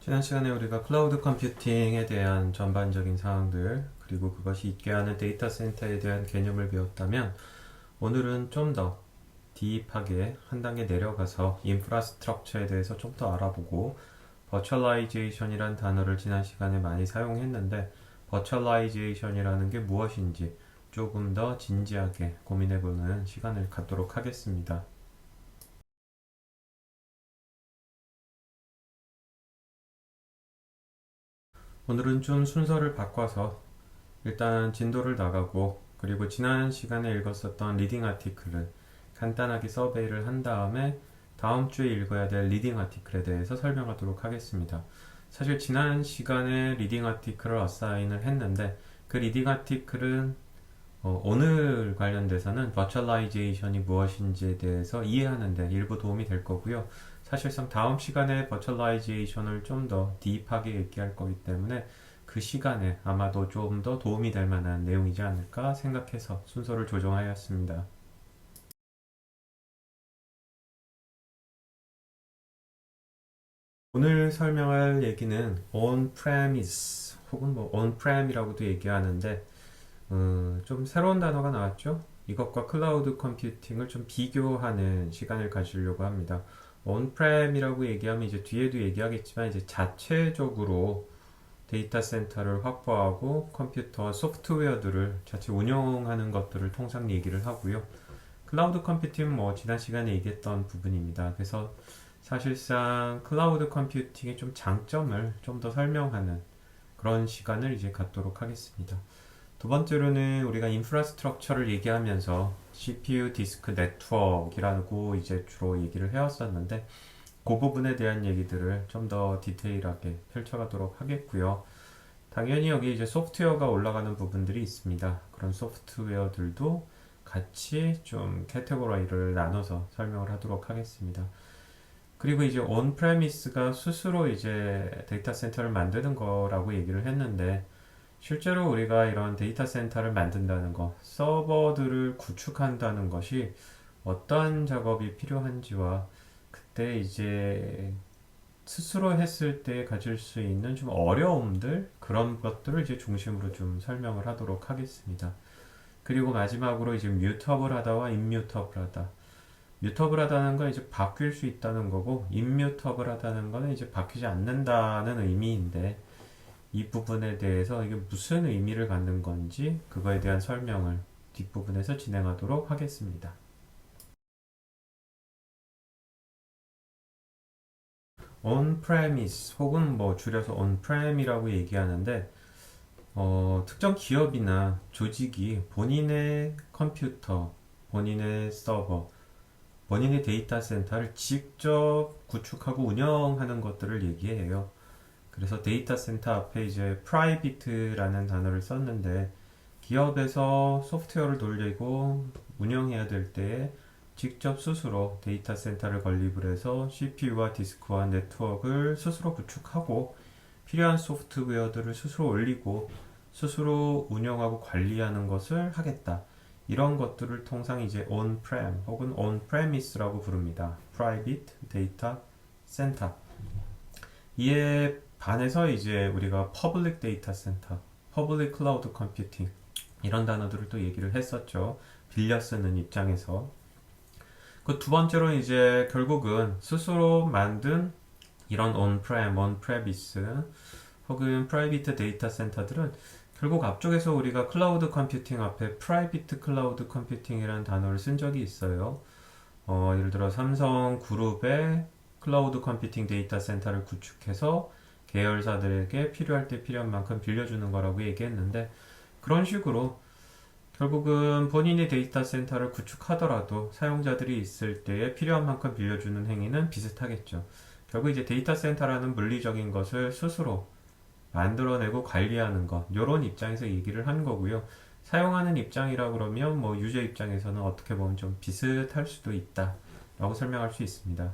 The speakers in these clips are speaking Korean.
지난 시간에 우리가 클라우드 컴퓨팅에 대한 전반적인 사항들, 그리고 그것이 있게 하는 데이터 센터에 대한 개념을 배웠다면, 오늘은 좀 더 딥하게 한 단계 내려가서 인프라스트럭처에 대해서 좀 더 알아보고, 버추얼라이제이션이란 단어를 지난 시간에 많이 사용했는데, 버추얼라이제이션이라는 게 무엇인지 조금 더 진지하게 고민해보는 시간을 갖도록 하겠습니다. 오늘은 좀 순서를 바꿔서 일단 진도를 나가고, 그리고 지난 시간에 읽었었던 리딩 아티클을 간단하게 서베이를 한 다음에 다음 주에 읽어야 될 리딩 아티클에 대해서 설명하도록 하겠습니다. 사실 지난 시간에 리딩 아티클을 어사인을 했는데, 그 리딩 아티클은 오늘 관련돼서는 버추얼라이제이션이 무엇인지에 대해서 이해하는 데 일부 도움이 될 거고요. 사실상 다음 시간에 버추얼라이제이션을 좀 더 딥하게 얘기할 거기 때문에 그 시간에 아마도 좀 더 도움이 될 만한 내용이지 않을까 생각해서 순서를 조정하였습니다. 오늘 설명할 얘기는 on-premise 혹은 뭐 on-prem이라고도 얘기하는데, 좀 새로운 단어가 나왔죠? 이것과 클라우드 컴퓨팅을 좀 비교하는 시간을 가지려고 합니다. 온프렘이라고 얘기하면 이제 뒤에도 얘기하겠지만 이제 자체적으로 데이터 센터를 확보하고 컴퓨터 소프트웨어들을 자체 운영하는 것들을 통상 얘기를 하고요. 클라우드 컴퓨팅은 뭐 지난 시간에 얘기했던 부분입니다. 그래서 사실상 클라우드 컴퓨팅의 좀 장점을 좀 더 설명하는 그런 시간을 이제 갖도록 하겠습니다. 두 번째로는 우리가 인프라스트럭처를 얘기하면서 CPU 디스크 네트워크라고 이제 주로 얘기를 해왔었는데, 그 부분에 대한 얘기들을 좀 더 디테일하게 펼쳐가도록 하겠고요. 당연히 여기 이제 소프트웨어가 올라가는 부분들이 있습니다. 그런 소프트웨어들도 같이 좀 캐테고리를 나눠서 설명을 하도록 하겠습니다. 그리고 이제 온프레미스가 스스로 이제 데이터 센터를 만드는 거라고 얘기를 했는데, 실제로 우리가 이런 데이터 센터를 만든다는 것, 서버들을 구축한다는 것이 어떠한 작업이 필요한지와 그때 이제 스스로 했을 때 가질 수 있는 좀 어려움들, 그런 것들을 이제 중심으로 좀 설명을 하도록 하겠습니다. 그리고 마지막으로 이제 뮤터블 하다와 인뮤터블 하다. 뮤터블 하다는 건 이제 바뀔 수 있다는 거고, 인뮤터블 하다는 거는 이제 바뀌지 않는다는 의미인데, 이 부분에 대해서 이게 무슨 의미를 갖는 건지 그거에 대한 설명을 뒷부분에서 진행하도록 하겠습니다. on-premise 혹은 뭐 줄여서 on-prem이라고 얘기하는데, 특정 기업이나 조직이 본인의 컴퓨터, 본인의 서버, 본인의 데이터 센터를 직접 구축하고 운영하는 것들을 얘기해요. 그래서 데이터 센터 앞에 이제 private라는 단어를 썼는데, 기업에서 소프트웨어를 돌리고 운영해야 될 때에 직접 스스로 데이터 센터를 건립을 해서 CPU와 디스크와 네트워크를 스스로 구축하고 필요한 소프트웨어들을 스스로 올리고 스스로 운영하고 관리하는 것을 하겠다. 이런 것들을 통상 이제 on-prem 혹은 on-premise라고 부릅니다. Private Data Center. 이에 반해서 이제 우리가 Public Data Center, Public Cloud Computing 이런 단어들을 또 얘기를 했었죠. 빌려 쓰는 입장에서. 그 두 번째로 이제 결국은 스스로 만든 이런 on-prem, on-premise 혹은 private data center들은 결국 앞쪽에서 우리가 클라우드 컴퓨팅 앞에 private cloud computing이라는 단어를 쓴 적이 있어요. 예를 들어 삼성 그룹의 클라우드 컴퓨팅 데이터 센터를 구축해서 계열사들에게 필요할 때 필요한 만큼 빌려주는 거라고 얘기했는데, 그런 식으로 결국은 본인이 데이터 센터를 구축하더라도 사용자들이 있을 때에 필요한 만큼 빌려주는 행위는 비슷하겠죠. 결국 이제 데이터 센터라는 물리적인 것을 스스로 만들어내고 관리하는 것, 이런 입장에서 얘기를 한 거고요. 사용하는 입장이라 그러면 뭐 유저 입장에서는 어떻게 보면 좀 비슷할 수도 있다 라고 설명할 수 있습니다.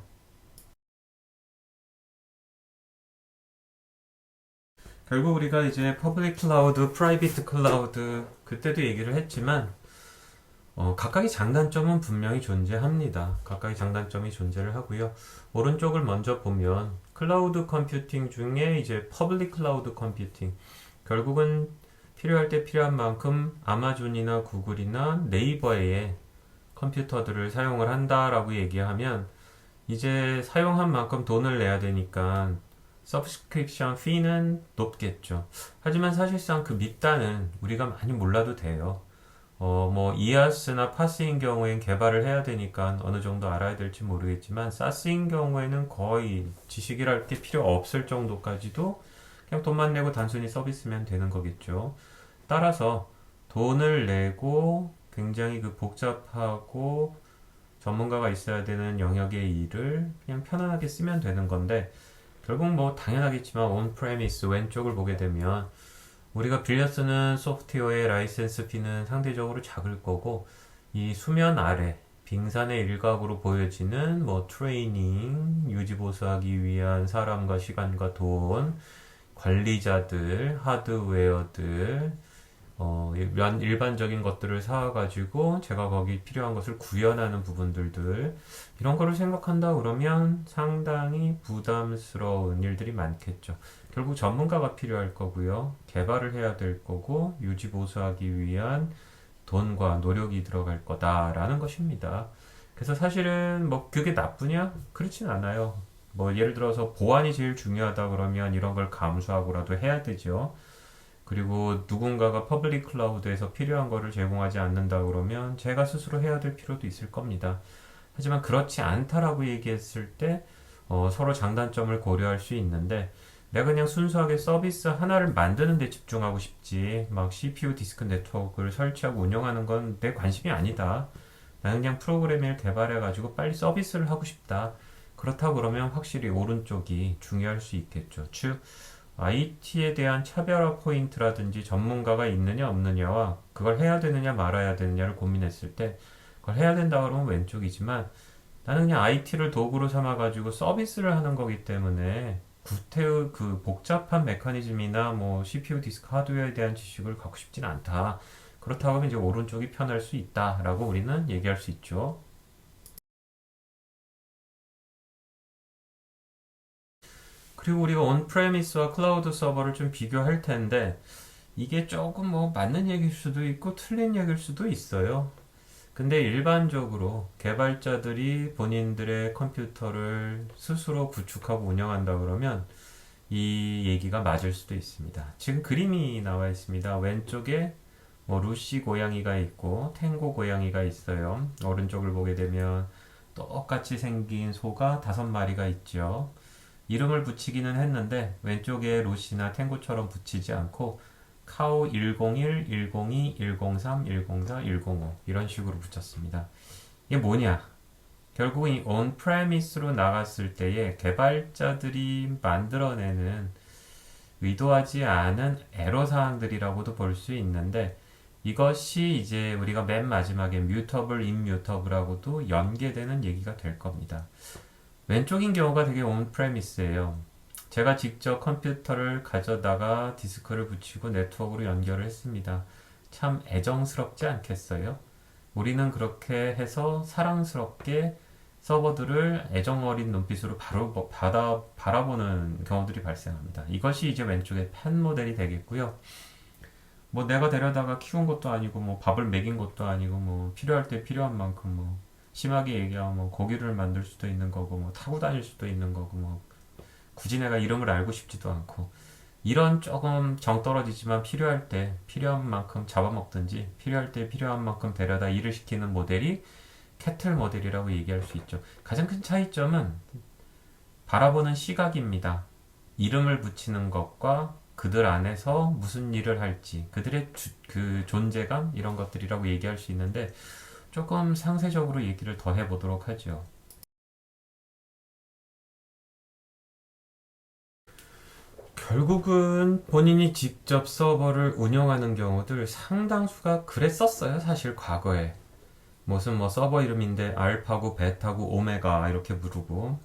결국 우리가 이제 퍼블릭 클라우드, 프라이빗 클라우드 그때도 얘기를 했지만, 각각의 장단점은 분명히 존재합니다. 각각의 장단점이 존재를 하고요. 오른쪽을 먼저 보면 클라우드 컴퓨팅 중에 이제 퍼블릭 클라우드 컴퓨팅. 결국은 필요할 때 필요한 만큼 아마존이나 구글이나 네이버의 컴퓨터들을 사용을 한다라고 얘기하면 이제 사용한 만큼 돈을 내야 되니까 서브스크립션 피는 높겠죠. 하지만 사실상 그 밑단은 우리가 많이 몰라도 돼요. 뭐 이아스나 파스인 경우엔 개발을 해야 되니까 어느 정도 알아야 될지 모르겠지만 사스인 경우에는 거의 지식이랄 게 필요 없을 정도까지도 그냥 돈만 내고 단순히 서비스면 되는 거겠죠. 따라서 돈을 내고 굉장히 그 복잡하고 전문가가 있어야 되는 영역의 일을 그냥 편안하게 쓰면 되는 건데 결국 뭐 당연하겠지만 온프레미스 왼쪽을 보게 되면 우리가 빌려 쓰는 소프트웨어의 라이센스 피는 상대적으로 작을 거고 이 수면 아래 빙산의 일각으로 보여지는 뭐 트레이닝, 유지 보수하기 위한 사람과 시간과 돈, 관리자들, 하드웨어들, 일반적인 것들을 사가지고 제가 거기 필요한 것을 구현하는 부분들들 이런 거를 생각한다 그러면 상당히 부담스러운 일들이 많겠죠. 결국 전문가가 필요할 거고요. 개발을 해야 될 거고 유지 보수하기 위한 돈과 노력이 들어갈 거다라는 것입니다. 그래서 사실은 뭐 그게 나쁘냐? 그렇진 않아요. 뭐 예를 들어서 보안이 제일 중요하다 그러면 이런 걸 감수하고라도 해야 되죠. 그리고 누군가가 퍼블릭 클라우드에서 필요한 거를 제공하지 않는다 그러면 제가 스스로 해야 될 필요도 있을 겁니다. 하지만 그렇지 않다라고 얘기했을 때 서로 장단점을 고려할 수 있는데 내가 그냥 순수하게 서비스 하나를 만드는 데 집중하고 싶지 막 CPU 디스크 네트워크를 설치하고 운영하는 건 내 관심이 아니다. 나는 그냥 프로그램을 개발해 가지고 빨리 서비스를 하고 싶다. 그렇다고 그러면 확실히 오른쪽이 중요할 수 있겠죠. 즉 IT에 대한 차별화 포인트라든지 전문가가 있느냐 없느냐와 그걸 해야 되느냐 말아야 되느냐를 고민했을 때 그걸 해야 된다 그러면 왼쪽이지만 나는 그냥 IT를 도구로 삼아가지고 서비스를 하는 거기 때문에 구태의 그 복잡한 메커니즘이나 뭐 CPU 디스크 하드웨어에 대한 지식을 갖고 싶진 않다. 그렇다고 하면 이제 오른쪽이 편할 수 있다라고 우리는 얘기할 수 있죠. 그리고 우리가 온프레미스와 클라우드 서버를 좀 비교할 텐데 이게 조금 뭐 맞는 얘기일 수도 있고 틀린 얘기일 수도 있어요. 근데 일반적으로 개발자들이 본인들의 컴퓨터를 스스로 구축하고 운영한다 그러면 이 얘기가 맞을 수도 있습니다. 지금 그림이 나와 있습니다. 왼쪽에 뭐 루시 고양이가 있고 탱고 고양이가 있어요. 오른쪽을 보게 되면 똑같이 생긴 소가 5마리가 있죠. 이름을 붙이기는 했는데 왼쪽에 루시나 탱고처럼 붙이지 않고 카우 101, 102, 103, 104, 105 이런 식으로 붙였습니다. 이게 뭐냐? 결국 이 온프레미스로 나갔을 때에 개발자들이 만들어내는 의도하지 않은 애로사항들이라고도 볼 수 있는데 이것이 이제 우리가 맨 마지막에 뮤터블, 인뮤터블하고도 연계되는 얘기가 될 겁니다. 왼쪽인 경우가 되게 온프레미스예요. 제가 직접 컴퓨터를 가져다가 디스크를 붙이고 네트워크로 연결을 했습니다. 참 애정스럽지 않겠어요? 우리는 그렇게 해서 사랑스럽게 서버들을 애정 어린 눈빛으로 바라보는 경우들이 발생합니다. 이것이 이제 왼쪽의 팬 모델이 되겠고요. 뭐 내가 데려다가 키운 것도 아니고 뭐 밥을 먹인 것도 아니고 뭐 필요할 때 필요한 만큼 뭐 심하게 얘기하면 뭐 고기를 만들 수도 있는 거고 뭐 타고 다닐 수도 있는 거고 뭐 굳이 내가 이름을 알고 싶지도 않고 이런 조금 정 떨어지지만 필요할 때 필요한 만큼 잡아먹든지 필요할 때 필요한 만큼 데려다 일을 시키는 모델이 캐틀 모델이라고 얘기할 수 있죠. 가장 큰 차이점은 바라보는 시각입니다. 이름을 붙이는 것과 그들 안에서 무슨 일을 할지 그들의 그 존재감 이런 것들이라고 얘기할 수 있는데 조금 상세적으로 얘기를 더 해보도록 하죠. 결국은 본인이 직접 서버를 운영하는 경우들 상당수가 그랬었어요. 사실 과거에. 무슨 뭐 서버 이름인데 알파고 베타고 오메가 이렇게 부르고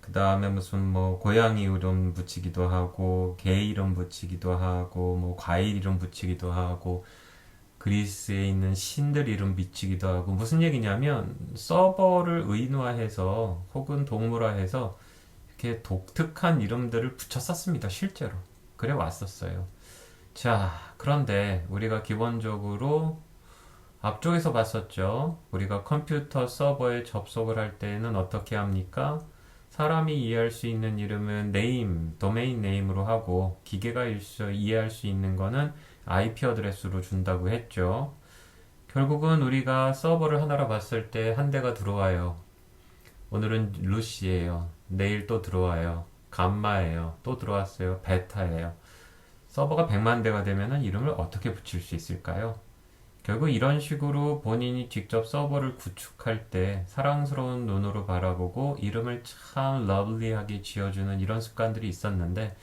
그 다음에 무슨 뭐 고양이 이름 붙이기도 하고 개 이름 붙이기도 하고 뭐 과일 이름 붙이기도 하고 그리스에 있는 신들 이름 붙이기도 하고 무슨 얘기냐면 서버를 의인화해서 혹은 동물화해서 이렇게 독특한 이름들을 붙여 썼습니다. 실제로. 그래 왔었어요. 자, 그런데 우리가 기본적으로 앞쪽에서 봤었죠. 우리가 컴퓨터 서버에 접속을 할 때는 어떻게 합니까? 사람이 이해할 수 있는 이름은 네임, 도메인 네임으로 하고 기계가 이해할 수 있는 거는 IP 어드레스로 준다고 했죠. 결국은 우리가 서버를 하나로 봤을 때 한 대가 들어와요. 오늘은 루시예요. 내일 또 들어와요. 감마예요. 또 들어왔어요. 베타예요. 서버가 100만 대가 되면 이름을 어떻게 붙일 수 있을까요? 결국 이런 식으로 본인이 직접 서버를 구축할 때 사랑스러운 눈으로 바라보고 이름을 참 러블리하게 지어주는 이런 습관들이 있었는데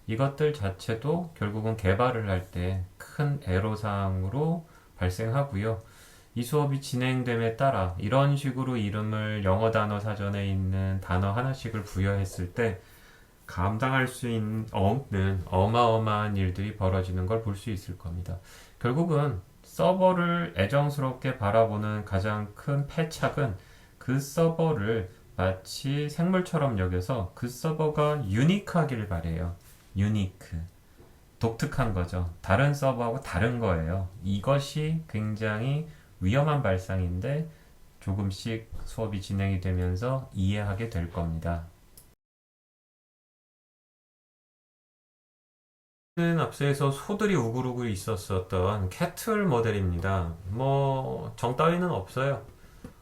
이것들 자체도 결국은 개발을 할 때 큰 애로사항으로 발생하고요. 이 수업이 진행됨에 따라 이런 식으로 이름을 영어 단어 사전에 있는 단어 하나씩을 부여했을 때 감당할 수 없는 어마어마한 일들이 벌어지는 걸 볼 수 있을 겁니다. 결국은 서버를 애정스럽게 바라보는 가장 큰 패착은 그 서버를 마치 생물처럼 여겨서 그 서버가 유니크하길 바래요. 유니크. 독특한 거죠. 다른 서버하고 다른 거예요. 이것이 굉장히 위험한 발상인데 조금씩 수업이 진행이 되면서 이해하게 될 겁니다. 는 앞서에서 소들이 우글우글 있었었던 캐틀 모델입니다. 뭐, 정 따위는 없어요.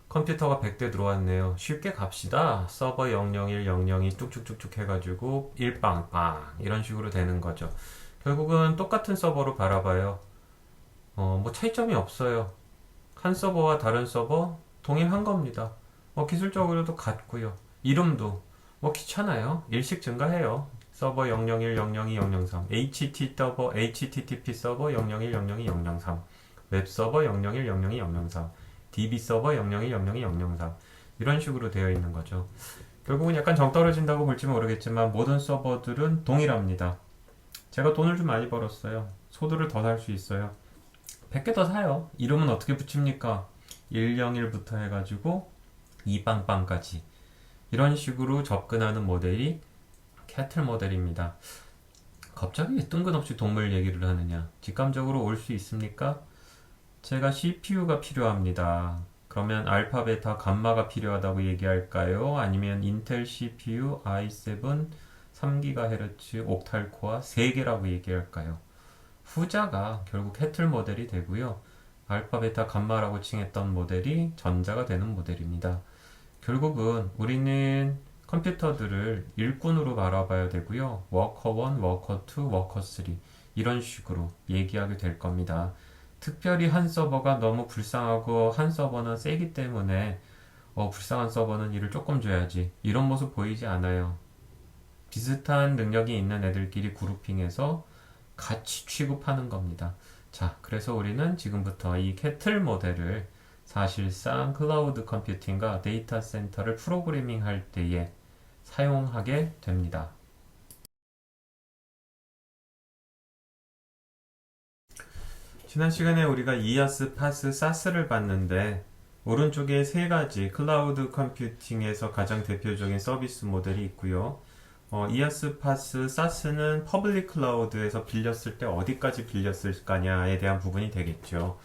컴퓨터가 100대 들어왔네요. 쉽게 갑시다. 서버 001, 002 뚝뚝뚝뚝 해가지고 1빵빵 이런 식으로 되는 거죠. 결국은 똑같은 서버로 바라봐요. 뭐 차이점이 없어요. 한 서버와 다른 서버 동일한 겁니다. 기술적으로도 같고요. 이름도 뭐 귀찮아요. 일씩 증가해요. 서버 001, 002, 003, HTTP 서버 001, 002, 003, 웹 서버 001, 002, 003, DB 서버 001, 002, 003 이런 식으로 되어 있는 거죠. 결국은 약간 정 떨어진다고 볼지 모르겠지만 모든 서버들은 동일합니다. 제가 돈을 좀 많이 벌었어요. 소드를 더 살 수 있어요. 100개 더 사요. 이름은 어떻게 붙입니까? 101부터 해가지고 2빵빵까지 이런 식으로 접근하는 모델이 캐틀 모델입니다. 갑자기 뜬금없이 동물 얘기를 하느냐? 직감적으로 올 수 있습니까? 제가 CPU가 필요합니다. 그러면 알파, 베타, 감마가 필요하다고 얘기할까요? 아니면 인텔 CPU i7 3GHz 옥탈 코어 3개라고 얘기할까요? 후자가 결국 캐틀 모델이 되고요. 알파, 베타, 감마라고 칭했던 모델이 전자가 되는 모델입니다. 결국은 우리는 컴퓨터들을 일꾼으로 바라봐야 되고요. 워커 1, 워커 2, 워커 3 이런 식으로 얘기하게 될 겁니다. 특별히 한 서버가 너무 불쌍하고 한 서버는 세기 때문에 불쌍한 서버는 일을 조금 줘야지 이런 모습 보이지 않아요. 비슷한 능력이 있는 애들끼리 그룹핑해서 같이 취급하는 겁니다. 자, 그래서 우리는 지금부터 이 캐틀 모델을 사실상 클라우드 컴퓨팅과 데이터 센터를 프로그래밍 할 때에 사용하게 됩니다. 지난 시간에 우리가 이아스, 파스, 사스를 봤는데 오른쪽에 세 가지 클라우드 컴퓨팅에서 가장 대표적인 서비스 모델이 있고요. 이아스, 파스, 사스는 퍼블릭 클라우드에서 빌렸을 때 어디까지 빌렸을 거냐에 대한 부분이 되겠죠.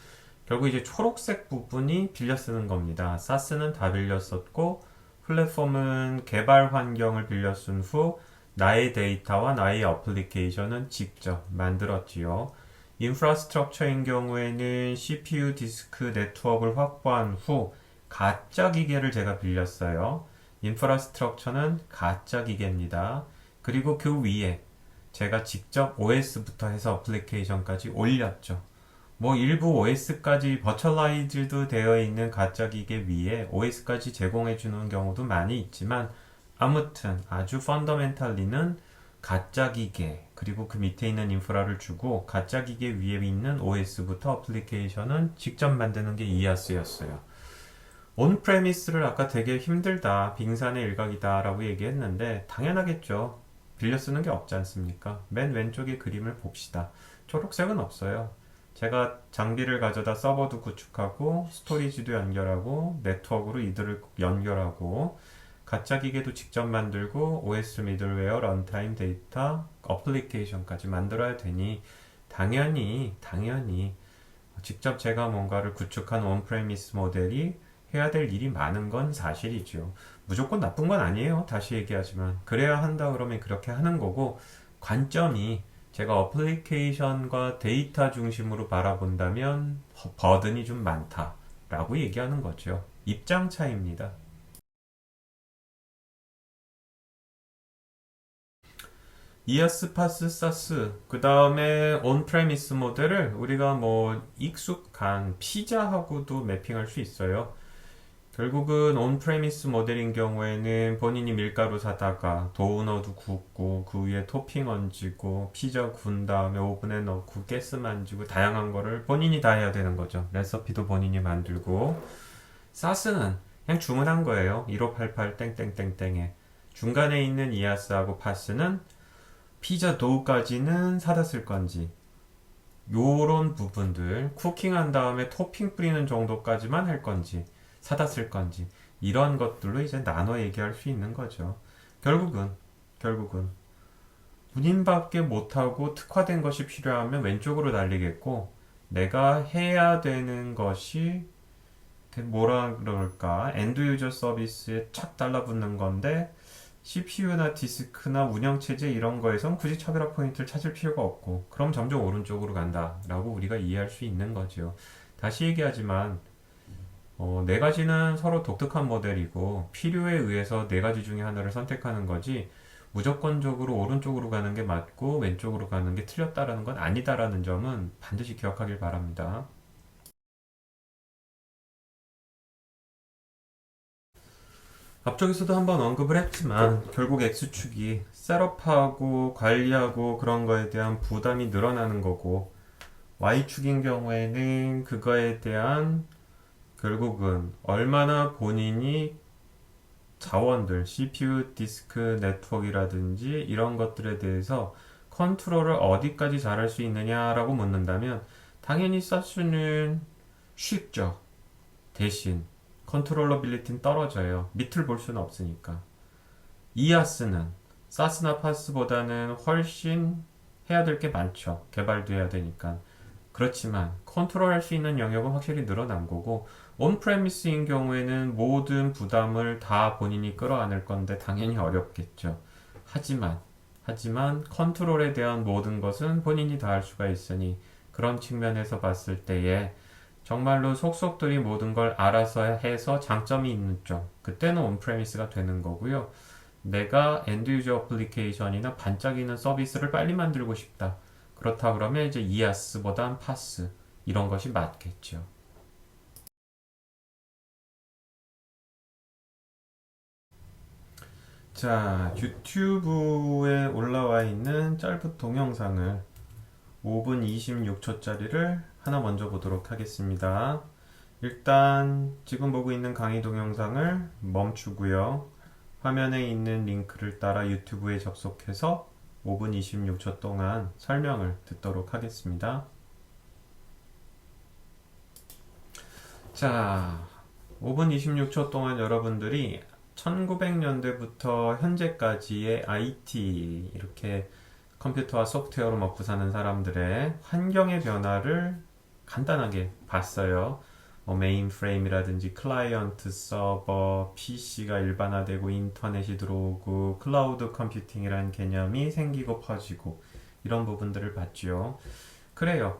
결국 이제 초록색 부분이 빌려 쓰는 겁니다. 사스는 다 빌려 썼고 플랫폼은 개발 환경을 빌려 쓴 후 나의 데이터와 나의 어플리케이션은 직접 만들었지요. 인프라스트럭처인 경우에는 CPU 디스크 네트워크를 확보한 후 가짜 기계를 제가 빌렸어요. 인프라스트럭처는 가짜 기계입니다. 그리고 그 위에 제가 직접 OS부터 해서 어플리케이션까지 올렸죠. 뭐 일부 OS까지 버츄얼라이즈도 되어 있는 가짜 기계 위에 OS까지 제공해 주는 경우도 많이 있지만 아무튼 아주 펀더멘탈리는 가짜 기계 그리고 그 밑에 있는 인프라를 주고 가짜 기계 위에 있는 OS부터 어플리케이션은 직접 만드는 게 이아스였어요. 온프레미스를 아까 되게 힘들다, 빙산의 일각이다 라고 얘기했는데 당연하겠죠. 빌려 쓰는 게 없지 않습니까? 맨 왼쪽의 그림을 봅시다. 초록색은 없어요. 제가 장비를 가져다 서버도 구축하고 스토리지도 연결하고 네트워크로 이들을 연결하고 가짜 기계도 직접 만들고 OS 미들웨어, 런타임 데이터, 어플리케이션까지 만들어야 되니 당연히 직접 제가 뭔가를 구축한 온프레미스 모델이 해야 될 일이 많은 건 사실이죠. 무조건 나쁜 건 아니에요. 다시 얘기하지만 그래야 한다 그러면 그렇게 하는 거고, 관점이 제가 어플리케이션과 데이터 중심으로 바라본다면 버든이 좀 많다라고 얘기하는 거죠. 입장 차이입니다. 이아스, 파스, 사스, 그 다음에 온프레미스 모델을 우리가 뭐 익숙한 피자하고도 매핑할 수 있어요. 결국은 온프레미스 모델인 경우에는 본인이 밀가루 사다가 도우너도 굽고 그 위에 토핑 얹고 피자 군 다음에 오븐에 넣고 가스 만지고 다양한 거를 본인이 다 해야 되는 거죠. 레시피도 본인이 만들고. 사스는 그냥 주문한 거예요. 1588 땡땡땡땡에. 중간에 있는 이아스하고 파스는 피자 도우까지는 사다 쓸 건지, 요런 부분들 쿠킹한 다음에 토핑 뿌리는 정도까지만 할 건지 사다 쓸 건지, 이런 것들로 이제 나눠 얘기할 수 있는 거죠. 결국은 본인밖에 못하고 특화된 것이 필요하면 왼쪽으로 날리겠고, 내가 해야 되는 것이 뭐라 그럴까, 엔드 유저 서비스에 착 달라붙는 건데 CPU나 디스크나 운영체제 이런 거에선 굳이 차별화 포인트를 찾을 필요가 없고, 그럼 점점 오른쪽으로 간다라고 우리가 이해할 수 있는 거죠. 다시 얘기하지만 네 가지는 서로 독특한 모델이고 필요에 의해서 네 가지 중에 하나를 선택하는 거지, 무조건적으로 오른쪽으로 가는 게 맞고 왼쪽으로 가는 게 틀렸다라는 건 아니다라는 점은 반드시 기억하길 바랍니다. 앞쪽에서도 한번 언급을 했지만 결국 X축이 셋업하고 관리하고 그런 거에 대한 부담이 늘어나는 거고, Y축인 경우에는 그거에 대한 결국은 얼마나 본인이 자원들, CPU, 디스크, 네트워크라든지 이런 것들에 대해서 컨트롤을 어디까지 잘할 수 있느냐라고 묻는다면 당연히 사스는 쉽죠. 대신 컨트롤러빌리티는 떨어져요. 밑을 볼 수는 없으니까. 이아스는 사스나 파스보다는 훨씬 해야 될 게 많죠. 개발도 해야 되니까. 그렇지만 컨트롤할 수 있는 영역은 확실히 늘어난 거고, 온프레미스인 경우에는 모든 부담을 다 본인이 끌어안을 건데 당연히 어렵겠죠. 하지만 컨트롤에 대한 모든 것은 본인이 다 할 수가 있으니, 그런 측면에서 봤을 때에 정말로 속속들이 모든 걸 알아서 해서 장점이 있는 쪽, 그때는 온프레미스가 되는 거고요. 내가 엔드 유저 어플리케이션이나 반짝이는 서비스를 빨리 만들고 싶다, 그렇다 그러면 이제 이아스보단 파스, 이런 것이 맞겠죠. 자, 유튜브에 올라와 있는 짧은 동영상을 5분 26초짜리를 하나 먼저 보도록 하겠습니다. 일단 지금 보고 있는 강의 동영상을 멈추고요. 화면에 있는 링크를 따라 유튜브에 접속해서 5분 26초 동안 설명을 듣도록 하겠습니다. 자, 5분 26초 동안 여러분들이 1900년대부터 현재까지의 IT, 이렇게 컴퓨터와 소프트웨어로 먹고 사는 사람들의 환경의 변화를 간단하게 봤어요. 메인프레임이라든지 클라이언트 서버, PC가 일반화되고 인터넷이 들어오고 클라우드 컴퓨팅이라는 개념이 생기고 퍼지고, 이런 부분들을 봤죠. 그래요.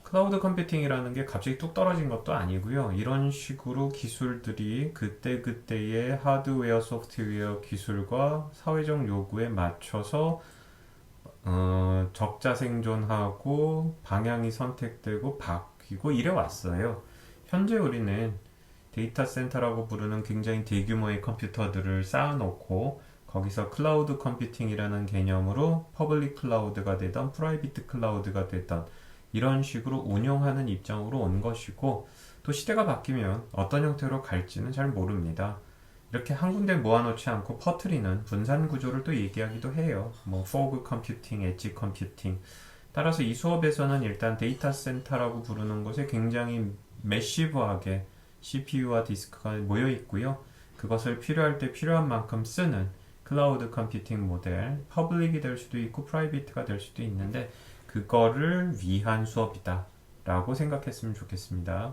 클라우드 컴퓨팅이라는 게 갑자기 뚝 떨어진 것도 아니고요. 이런 식으로 기술들이 그때그때의 하드웨어, 소프트웨어 기술과 사회적 요구에 맞춰서 적자 생존하고 방향이 선택되고 바뀌고 이래 왔어요. 현재 우리는 데이터 센터라고 부르는 굉장히 대규모의 컴퓨터들을 쌓아놓고 거기서 클라우드 컴퓨팅이라는 개념으로 퍼블릭 클라우드가 되던 프라이빗 클라우드가 되던 이런 식으로 운영하는 입장으로 온 것이고, 또 시대가 바뀌면 어떤 형태로 갈지는 잘 모릅니다. 이렇게 한 군데 모아놓지 않고 퍼트리는 분산 구조를 또 얘기하기도 해요. 뭐 포그 컴퓨팅, 엣지 컴퓨팅. 따라서 이 수업에서는 일단 데이터 센터라고 부르는 곳에 굉장히 매시브하게 CPU와 디스크가 모여 있고요. 그것을 필요할 때 필요한 만큼 쓰는 클라우드 컴퓨팅 모델, 퍼블릭이 될 수도 있고 프라이빗가 될 수도 있는데 그거를 위한 수업이다 라고 생각했으면 좋겠습니다.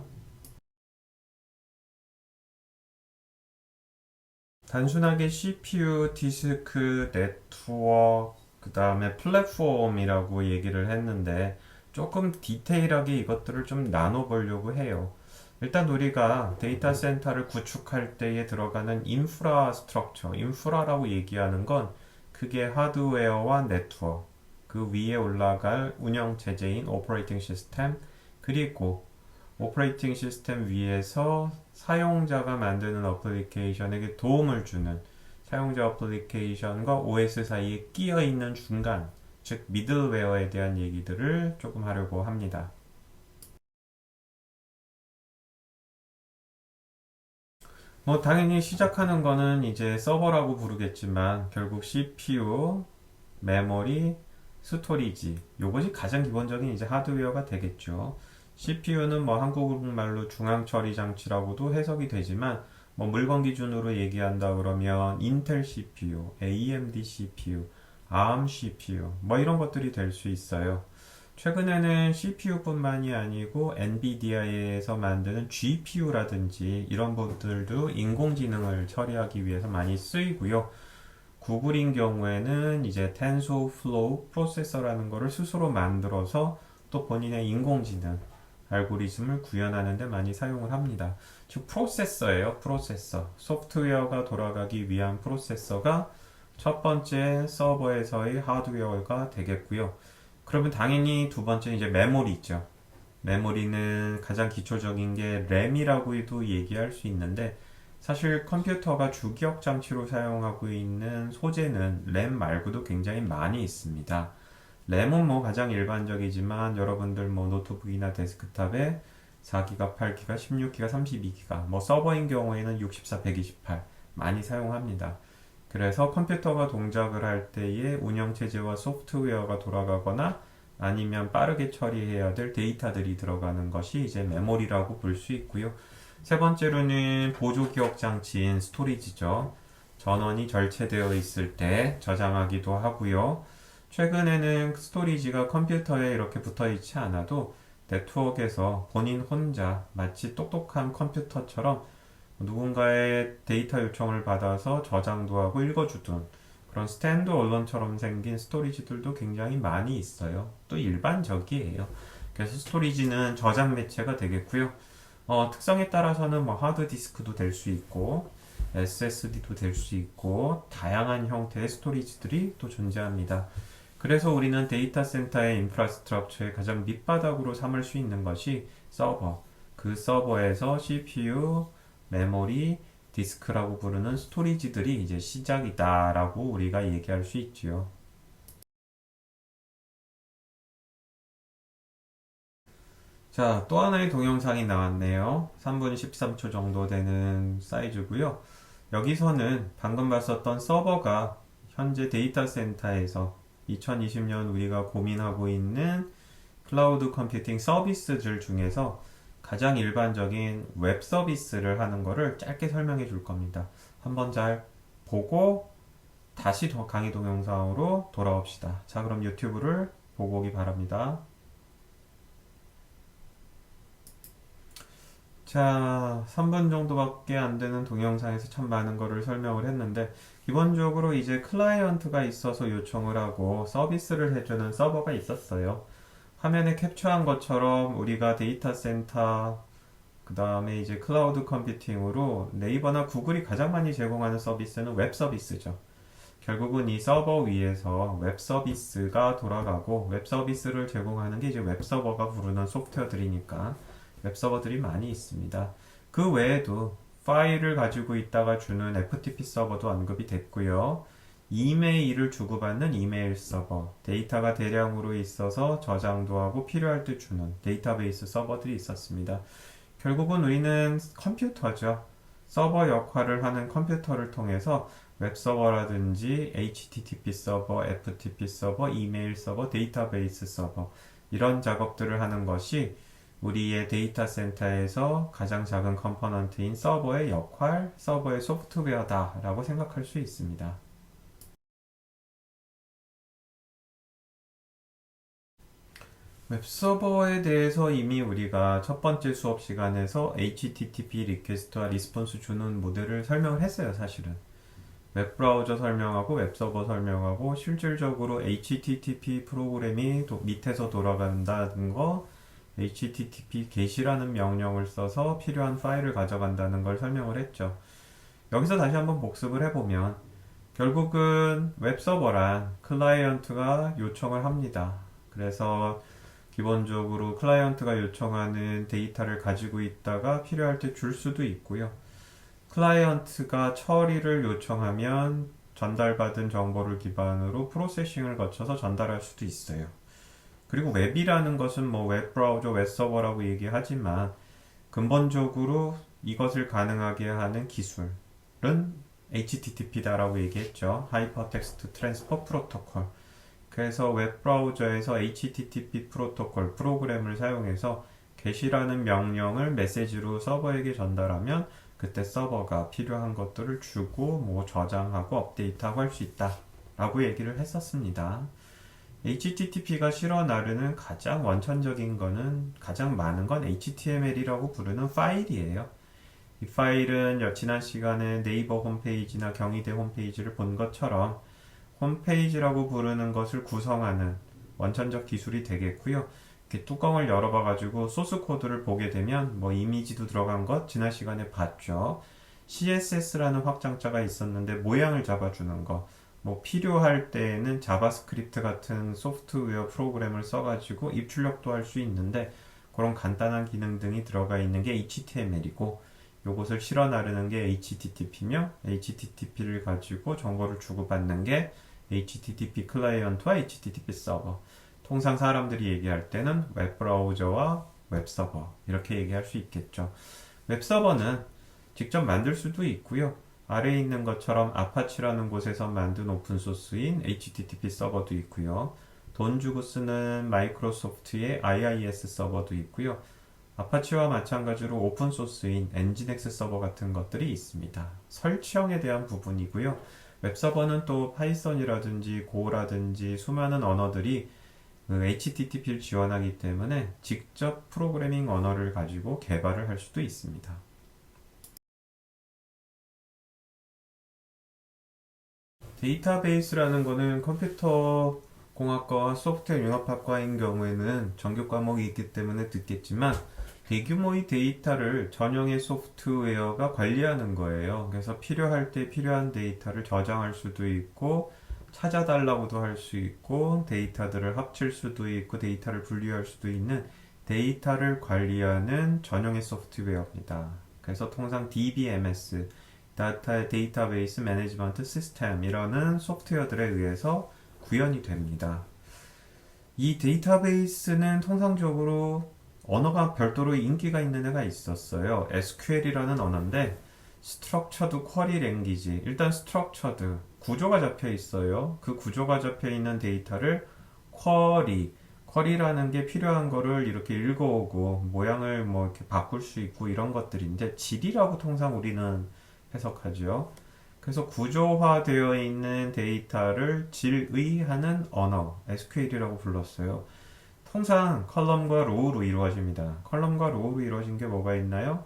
단순하게 CPU, 디스크, 네트워크, 그 다음에 플랫폼이라고 얘기를 했는데 조금 디테일하게 이것들을 좀 나눠보려고 해요. 일단 우리가 데이터 센터를 구축할 때에 들어가는 인프라스트럭처, 인프라라고 얘기하는 건 크게 하드웨어와 네트워크, 그 위에 올라갈 운영체제인 오퍼레이팅 시스템, 그리고 오퍼레이팅 시스템 위에서 사용자가 만드는 어플리케이션에게 도움을 주는 사용자 어플리케이션과 OS 사이에 끼어 있는 중간, 즉 미들웨어에 대한 얘기들을 조금 하려고 합니다. 뭐 당연히 시작하는 거는 이제 서버라고 부르겠지만 결국 CPU, 메모리, 스토리지 요것이 가장 기본적인 이제 하드웨어가 되겠죠. CPU는 뭐 한국말로 중앙처리 장치라고도 해석이 되지만 뭐 물건 기준으로 얘기한다 그러면 인텔 CPU, AMD CPU, ARM CPU 뭐 이런 것들이 될 수 있어요. 최근에는 CPU뿐만이 아니고 엔비디아에서 만드는 GPU라든지 이런 것들도 인공지능을 처리하기 위해서 많이 쓰이고요. 구글인 경우에는 이제 텐소플로우 프로세서라는 거를 스스로 만들어서 또 본인의 인공지능 알고리즘을 구현하는 데 많이 사용을 합니다. 즉 프로세서예요. 프로세서. 소프트웨어가 돌아가기 위한 프로세서가 첫 번째 서버에서의 하드웨어가 되겠고요. 그러면 당연히 두 번째 이제 메모리 있죠. 메모리는 가장 기초적인 게 램이라고도 얘기할 수 있는데 사실 컴퓨터가 주기억 장치로 사용하고 있는 소재는 램 말고도 굉장히 많이 있습니다. 램은 뭐 가장 일반적이지만 여러분들 뭐 노트북이나 데스크탑에 4기가, 8기가, 16기가, 32기가 뭐 서버인 경우에는 64, 128 많이 사용합니다. 그래서 컴퓨터가 동작을 할 때에 운영체제와 소프트웨어가 돌아가거나 아니면 빠르게 처리해야 될 데이터들이 들어가는 것이 이제 메모리라고 볼 수 있고요. 세 번째로는 보조 기억 장치인 스토리지죠. 전원이 절체되어 있을 때 저장하기도 하고요. 최근에는 스토리지가 컴퓨터에 이렇게 붙어 있지 않아도 네트워크에서 본인 혼자 마치 똑똑한 컴퓨터처럼 누군가의 데이터 요청을 받아서 저장도 하고 읽어주던 그런 스탠드 언론처럼 생긴 스토리지들도 굉장히 많이 있어요. 또 일반적이에요. 그래서 스토리지는 저장 매체가 되겠고요. 특성에 따라서는 뭐 하드디스크도 될 수 있고 SSD도 될 수 있고 다양한 형태의 스토리지들이 또 존재합니다. 그래서 우리는 데이터 센터의 인프라스트럭처의 가장 밑바닥으로 삼을 수 있는 것이 서버. 그 서버에서 CPU, 메모리, 디스크라고 부르는 스토리지들이 이제 시작이다라고 우리가 얘기할 수 있지요. 자, 또 하나의 동영상이 나왔네요. 3분 13초 정도 되는 사이즈고요. 여기서는 방금 봤었던 서버가 현재 데이터 센터에서 2020년 우리가 고민하고 있는 클라우드 컴퓨팅 서비스들 중에서 가장 일반적인 웹 서비스를 하는 거를 짧게 설명해 줄 겁니다. 한번 잘 보고 다시 강의 동영상으로 돌아옵시다. 자, 그럼 유튜브를 보고 오기 바랍니다. 자, 3분 정도밖에 안 되는 동영상에서 참 많은 거를 설명을 했는데, 기본적으로 이제 클라이언트가 있어서 요청을 하고 서비스를 해주는 서버가 있었어요. 화면에 캡처한 것처럼 우리가 데이터 센터, 그 다음에 이제 클라우드 컴퓨팅으로 네이버나 구글이 가장 많이 제공하는 서비스는 웹 서비스죠. 결국은 이 서버 위에서 웹 서비스가 돌아가고 웹 서비스를 제공하는 게 이제 웹 서버가 부르는 소프트웨어들이니까 웹 서버들이 많이 있습니다. 그 외에도 파일을 가지고 있다가 주는 FTP 서버도 언급이 됐고요. 이메일을 주고받는 이메일 서버, 데이터가 대량으로 있어서 저장도 하고 필요할 때 주는 데이터베이스 서버들이 있었습니다. 결국은 우리는 컴퓨터죠. 서버 역할을 하는 컴퓨터를 통해서 웹서버라든지 HTTP 서버, FTP 서버, 이메일 서버, 데이터베이스 서버 이런 작업들을 하는 것이 우리의 데이터 센터에서 가장 작은 컴포넌트인 서버의 역할, 서버의 소프트웨어다라고 생각할 수 있습니다. 웹서버에 대해서 이미 우리가 첫 번째 수업 시간에서 HTTP 리퀘스트와 리스폰스 주는 모델을 설명을 했어요, 사실은. 웹브라우저 설명하고 웹서버 설명하고 실질적으로 HTTP 프로그램이 밑에서 돌아간다는 거, HTTP get이라는 명령을 써서 필요한 파일을 가져간다는 걸 설명을 했죠. 여기서 다시 한번 복습을 해보면 결국은 웹서버란 클라이언트가 요청을 합니다. 그래서 기본적으로 클라이언트가 요청하는 데이터를 가지고 있다가 필요할 때 줄 수도 있고요. 클라이언트가 처리를 요청하면 전달받은 정보를 기반으로 프로세싱을 거쳐서 전달할 수도 있어요. 그리고 웹이라는 것은 뭐 웹브라우저, 웹서버라고 얘기하지만 근본적으로 이것을 가능하게 하는 기술은 HTTP다라고 얘기했죠. 하이퍼텍스트 트랜스퍼 프로토콜. 그래서 웹브라우저에서 HTTP 프로토콜 프로그램을 사용해서 get이라는 명령을 메시지로 서버에게 전달하면 그때 서버가 필요한 것들을 주고 뭐 저장하고 업데이트하고 할 수 있다 라고 얘기를 했었습니다. HTTP가 실어 나르는 가장 원천적인 거는 가장 많은 건 HTML이라고 부르는 파일이에요. 이 파일은 지난 시간에 네이버 홈페이지나 경희대 홈페이지를 본 것처럼 홈페이지라고 부르는 것을 구성하는 원천적 기술이 되겠고요. 이렇게 뚜껑을 열어봐 가지고 소스 코드를 보게 되면 뭐 이미지도 들어간 것 지난 시간에 봤죠. CSS라는 확장자가 있었는데 모양을 잡아주는 거. 뭐 필요할 때에는 자바스크립트 같은 소프트웨어 프로그램을 써가지고 입출력도 할 수 있는데 그런 간단한 기능 등이 들어가 있는 게 HTML이고 요것을 실어 나르는 게 HTTP며 HTTP를 가지고 정보를 주고받는 게 HTTP 클라이언트와 HTTP 서버. 통상 사람들이 얘기할 때는 웹브라우저와 웹서버 이렇게 얘기할 수 있겠죠. 웹서버는 직접 만들 수도 있고요. 아래에 있는 것처럼 아파치라는 곳에서 만든 오픈소스인 HTTP 서버도 있고요. 돈 주고 쓰는 마이크로소프트의 IIS 서버도 있고요. 아파치와 마찬가지로 오픈소스인 엔진엑스 서버 같은 것들이 있습니다. 설치형에 대한 부분이고요. 웹서버는 또 파이썬이라든지 고라든지 수많은 언어들이 HTTP를 지원하기 때문에 직접 프로그래밍 언어를 가지고 개발을 할 수도 있습니다. 데이터베이스라는 거는 컴퓨터 공학과와 소프트웨어 융합학과인 경우에는 정규 과목이 있기 때문에 듣겠지만 대규모의 데이터를 전용의 소프트웨어가 관리하는 거예요. 그래서 필요할 때 필요한 데이터를 저장할 수도 있고 찾아달라고도 할 수 있고 데이터들을 합칠 수도 있고 데이터를 분리할 수도 있는 데이터를 관리하는 전용의 소프트웨어입니다. 그래서 통상 DBMS, 데이터베이스 매니지먼트 시스템이라는 소프트웨어들에 의해서 구현이 됩니다. 이 데이터베이스는 통상적으로 언어가 별도로 인기가 있는 애가 있었어요. SQL이라는 언어인데 Structured Query Language. 일단 Structured 구조가 잡혀 있어요. 그 구조가 잡혀 있는 데이터를 쿼리라는 게 필요한 거를 이렇게 읽어오고 모양을 뭐 이렇게 바꿀 수 있고 이런 것들인데 질이라고 통상 우리는 해석하죠. 그래서 구조화되어 있는 데이터를 질의하는 언어 SQL이라고 불렀어요. 통상 컬럼과 로우로 이루어집니다. 컬럼과 로우로 이루어진 게 뭐가 있나요?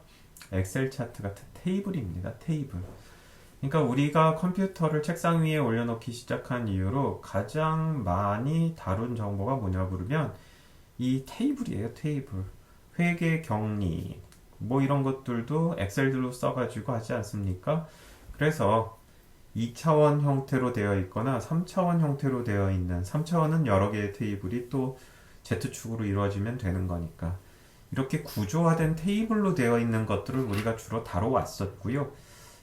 엑셀 차트 같은 테이블입니다. 테이블. 그러니까 우리가 컴퓨터를 책상 위에 올려놓기 시작한 이후로 가장 많이 다룬 정보가 뭐냐 부르면 이 테이블이에요. 테이블. 회계 경리 뭐 이런 것들도 엑셀들로 써가지고 하지 않습니까? 그래서 2차원 형태로 되어 있거나 3차원 형태로 되어 있는 3차원은 여러 개의 테이블이 또 Z축으로 이루어지면 되는 거니까 이렇게 구조화된 테이블로 되어 있는 것들을 우리가 주로 다뤄왔었고요.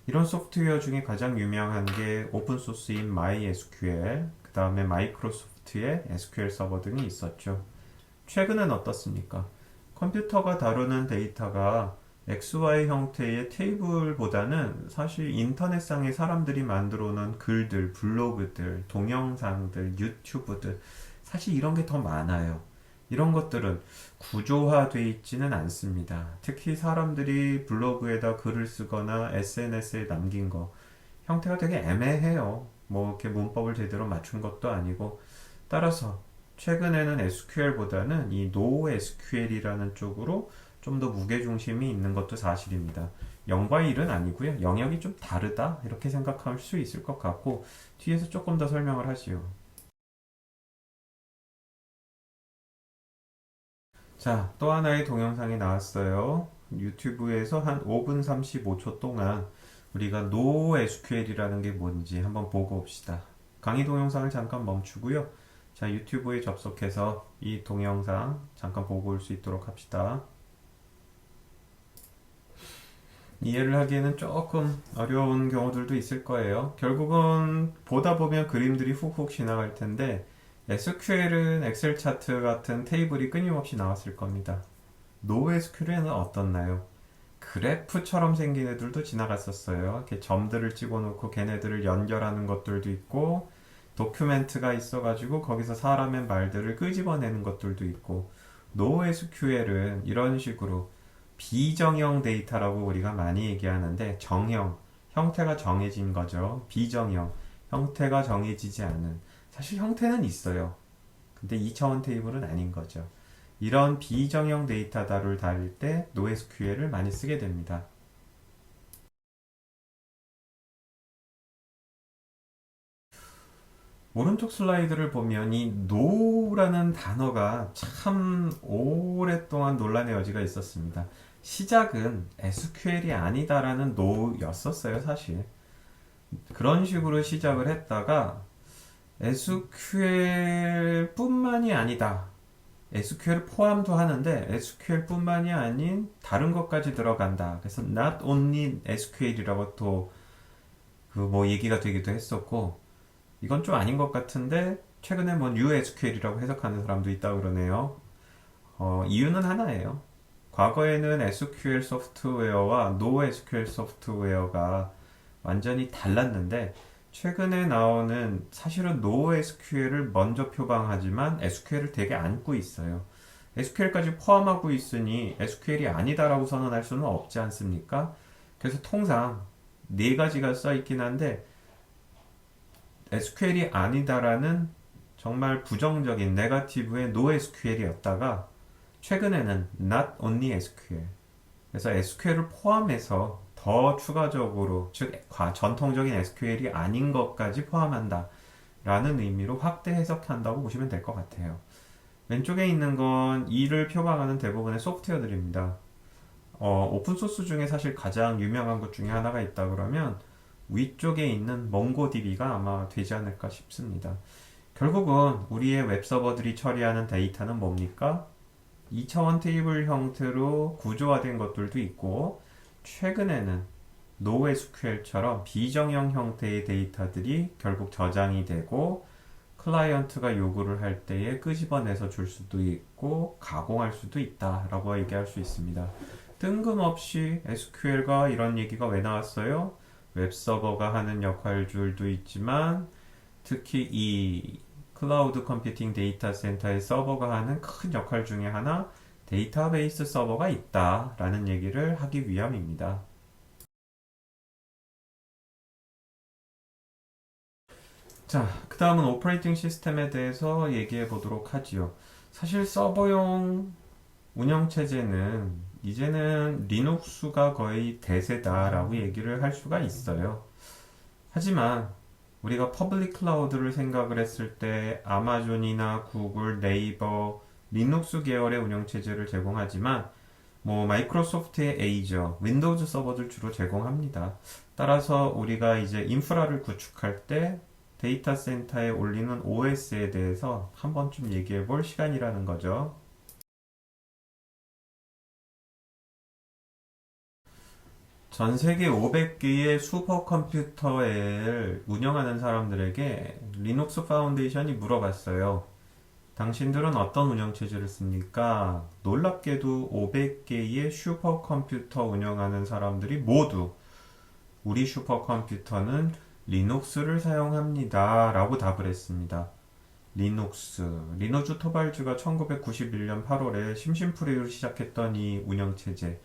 이런 소프트웨어 중에 가장 유명한 게 오픈소스인 MySQL, 그 다음에 마이크로소프트의 SQL 서버 등이 있었죠. 최근엔 어떻습니까? 컴퓨터가 다루는 데이터가 XY 형태의 테이블보다는 사실 인터넷상에 사람들이 만들어 놓은 글들, 블로그들, 동영상들, 유튜브들 사실 이런 게 더 많아요. 이런 것들은 구조화되어 있지는 않습니다. 특히 사람들이 블로그에다 글을 쓰거나 SNS에 남긴 거 형태가 되게 애매해요. 뭐 이렇게 문법을 제대로 맞춘 것도 아니고 따라서 최근에는 SQL보다는 이 NoSQL이라는 쪽으로 좀 더 무게중심이 있는 것도 사실입니다. 0과 1은 아니고요. 영역이 좀 다르다 이렇게 생각할 수 있을 것 같고 뒤에서 조금 더 설명을 하지요. 자, 또 하나의 동영상이 나왔어요. 유튜브에서 한 5분 35초 동안 우리가 NoSQL이라는 게 뭔지 한번 보고 옵시다. 강의 동영상을 잠깐 멈추고요. 자, 유튜브에 접속해서 이 동영상 잠깐 보고 올 수 있도록 합시다. 이해를 하기에는 조금 어려운 경우들도 있을 거예요. 결국은 보다 보면 그림들이 훅훅 지나갈 텐데 SQL은 엑셀 차트 같은 테이블이 끊임없이 나왔을 겁니다. NoSQL은 어떻나요? 그래프처럼 생긴 애들도 지나갔었어요. 이렇게 점들을 찍어놓고 걔네들을 연결하는 것들도 있고 도큐멘트가 있어가지고 거기서 사람의 말들을 끄집어내는 것들도 있고 NoSQL은 이런 식으로 비정형 데이터라고 우리가 많이 얘기하는데 정형, 형태가 정해진 거죠. 비정형, 형태가 정해지지 않은. 사실 형태는 있어요. 근데 2차원 테이블은 아닌 거죠. 이런 비정형 데이터를 다룰 때 NoSQL을 많이 쓰게 됩니다. 오른쪽 슬라이드를 보면 이 no라는 단어가 참 오랫동안 논란의 여지가 있었습니다. 시작은 SQL이 아니다라는 no였었어요, 사실. 그런 식으로 시작을 했다가 SQL 뿐만이 아니다. SQL 포함도 하는데 SQL 뿐만이 아닌 다른 것까지 들어간다. 그래서 not only SQL이라고 또 그 뭐 얘기가 되기도 했었고 이건 좀 아닌 것 같은데 최근에 뭐 NewSQL이라고 해석하는 사람도 있다고 그러네요. 이유는 하나예요. 과거에는 SQL 소프트웨어와 NoSQL 소프트웨어가 완전히 달랐는데 최근에 나오는 사실은 NoSQL을 먼저 표방하지만 SQL을 되게 안고 있어요. SQL까지 포함하고 있으니 SQL이 아니다라고 선언할 수는 없지 않습니까? 그래서 통상 네 가지가 써 있긴 한데 SQL이 아니다라는 정말 부정적인 네거티브의 NoSQL이었다가 최근에는 Not Only SQL 그래서 SQL을 포함해서 더 추가적으로 즉 전통적인 SQL이 아닌 것까지 포함한다 라는 의미로 확대 해석한다고 보시면 될 것 같아요. 왼쪽에 있는 건 이를 표방하는 대부분의 소프트웨어들입니다. 오픈소스 중에 사실 가장 유명한 것 중에 하나가 있다 그러면 위쪽에 있는 몽고DB가 아마 되지 않을까 싶습니다. 결국은 우리의 웹서버들이 처리하는 데이터는 뭡니까? 2차원 테이블 형태로 구조화된 것들도 있고 최근에는 NoSQL처럼 비정형 형태의 데이터들이 결국 저장이 되고 클라이언트가 요구를 할 때에 끄집어내서 줄 수도 있고 가공할 수도 있다라고 얘기할 수 있습니다. 뜬금없이 SQL과 이런 얘기가 왜 나왔어요? 웹서버가 하는 역할들도 있지만 특히 이 클라우드 컴퓨팅 데이터 센터의 서버가 하는 큰 역할 중에 하나 데이터베이스 서버가 있다라는 얘기를 하기 위함입니다. 자, 그 다음은 오퍼레이팅 시스템에 대해서 얘기해 보도록 하지요. 사실 서버용 운영체제는 이제는 리눅스가 거의 대세다라고 얘기를 할 수가 있어요. 하지만 우리가 퍼블릭 클라우드를 생각을 했을 때 아마존이나 구글, 네이버, 리눅스 계열의 운영체제를 제공하지만 뭐 마이크로소프트의 에이저, 윈도우즈 서버들 주로 제공합니다. 따라서 우리가 이제 인프라를 구축할 때 데이터 센터에 올리는 OS에 대해서 한 번쯤 얘기해 볼 시간이라는 거죠. 전 세계 500개의 슈퍼컴퓨터를 운영하는 사람들에게 리눅스 파운데이션이 물어봤어요. 당신들은 어떤 운영체제를 씁니까? 놀랍게도 500개의 슈퍼컴퓨터 운영하는 사람들이 모두 우리 슈퍼컴퓨터는 리눅스를 사용합니다. 라고 답을 했습니다. 리노주 토발즈가 1991년 8월에 심심풀이로 시작했던 이 운영체제,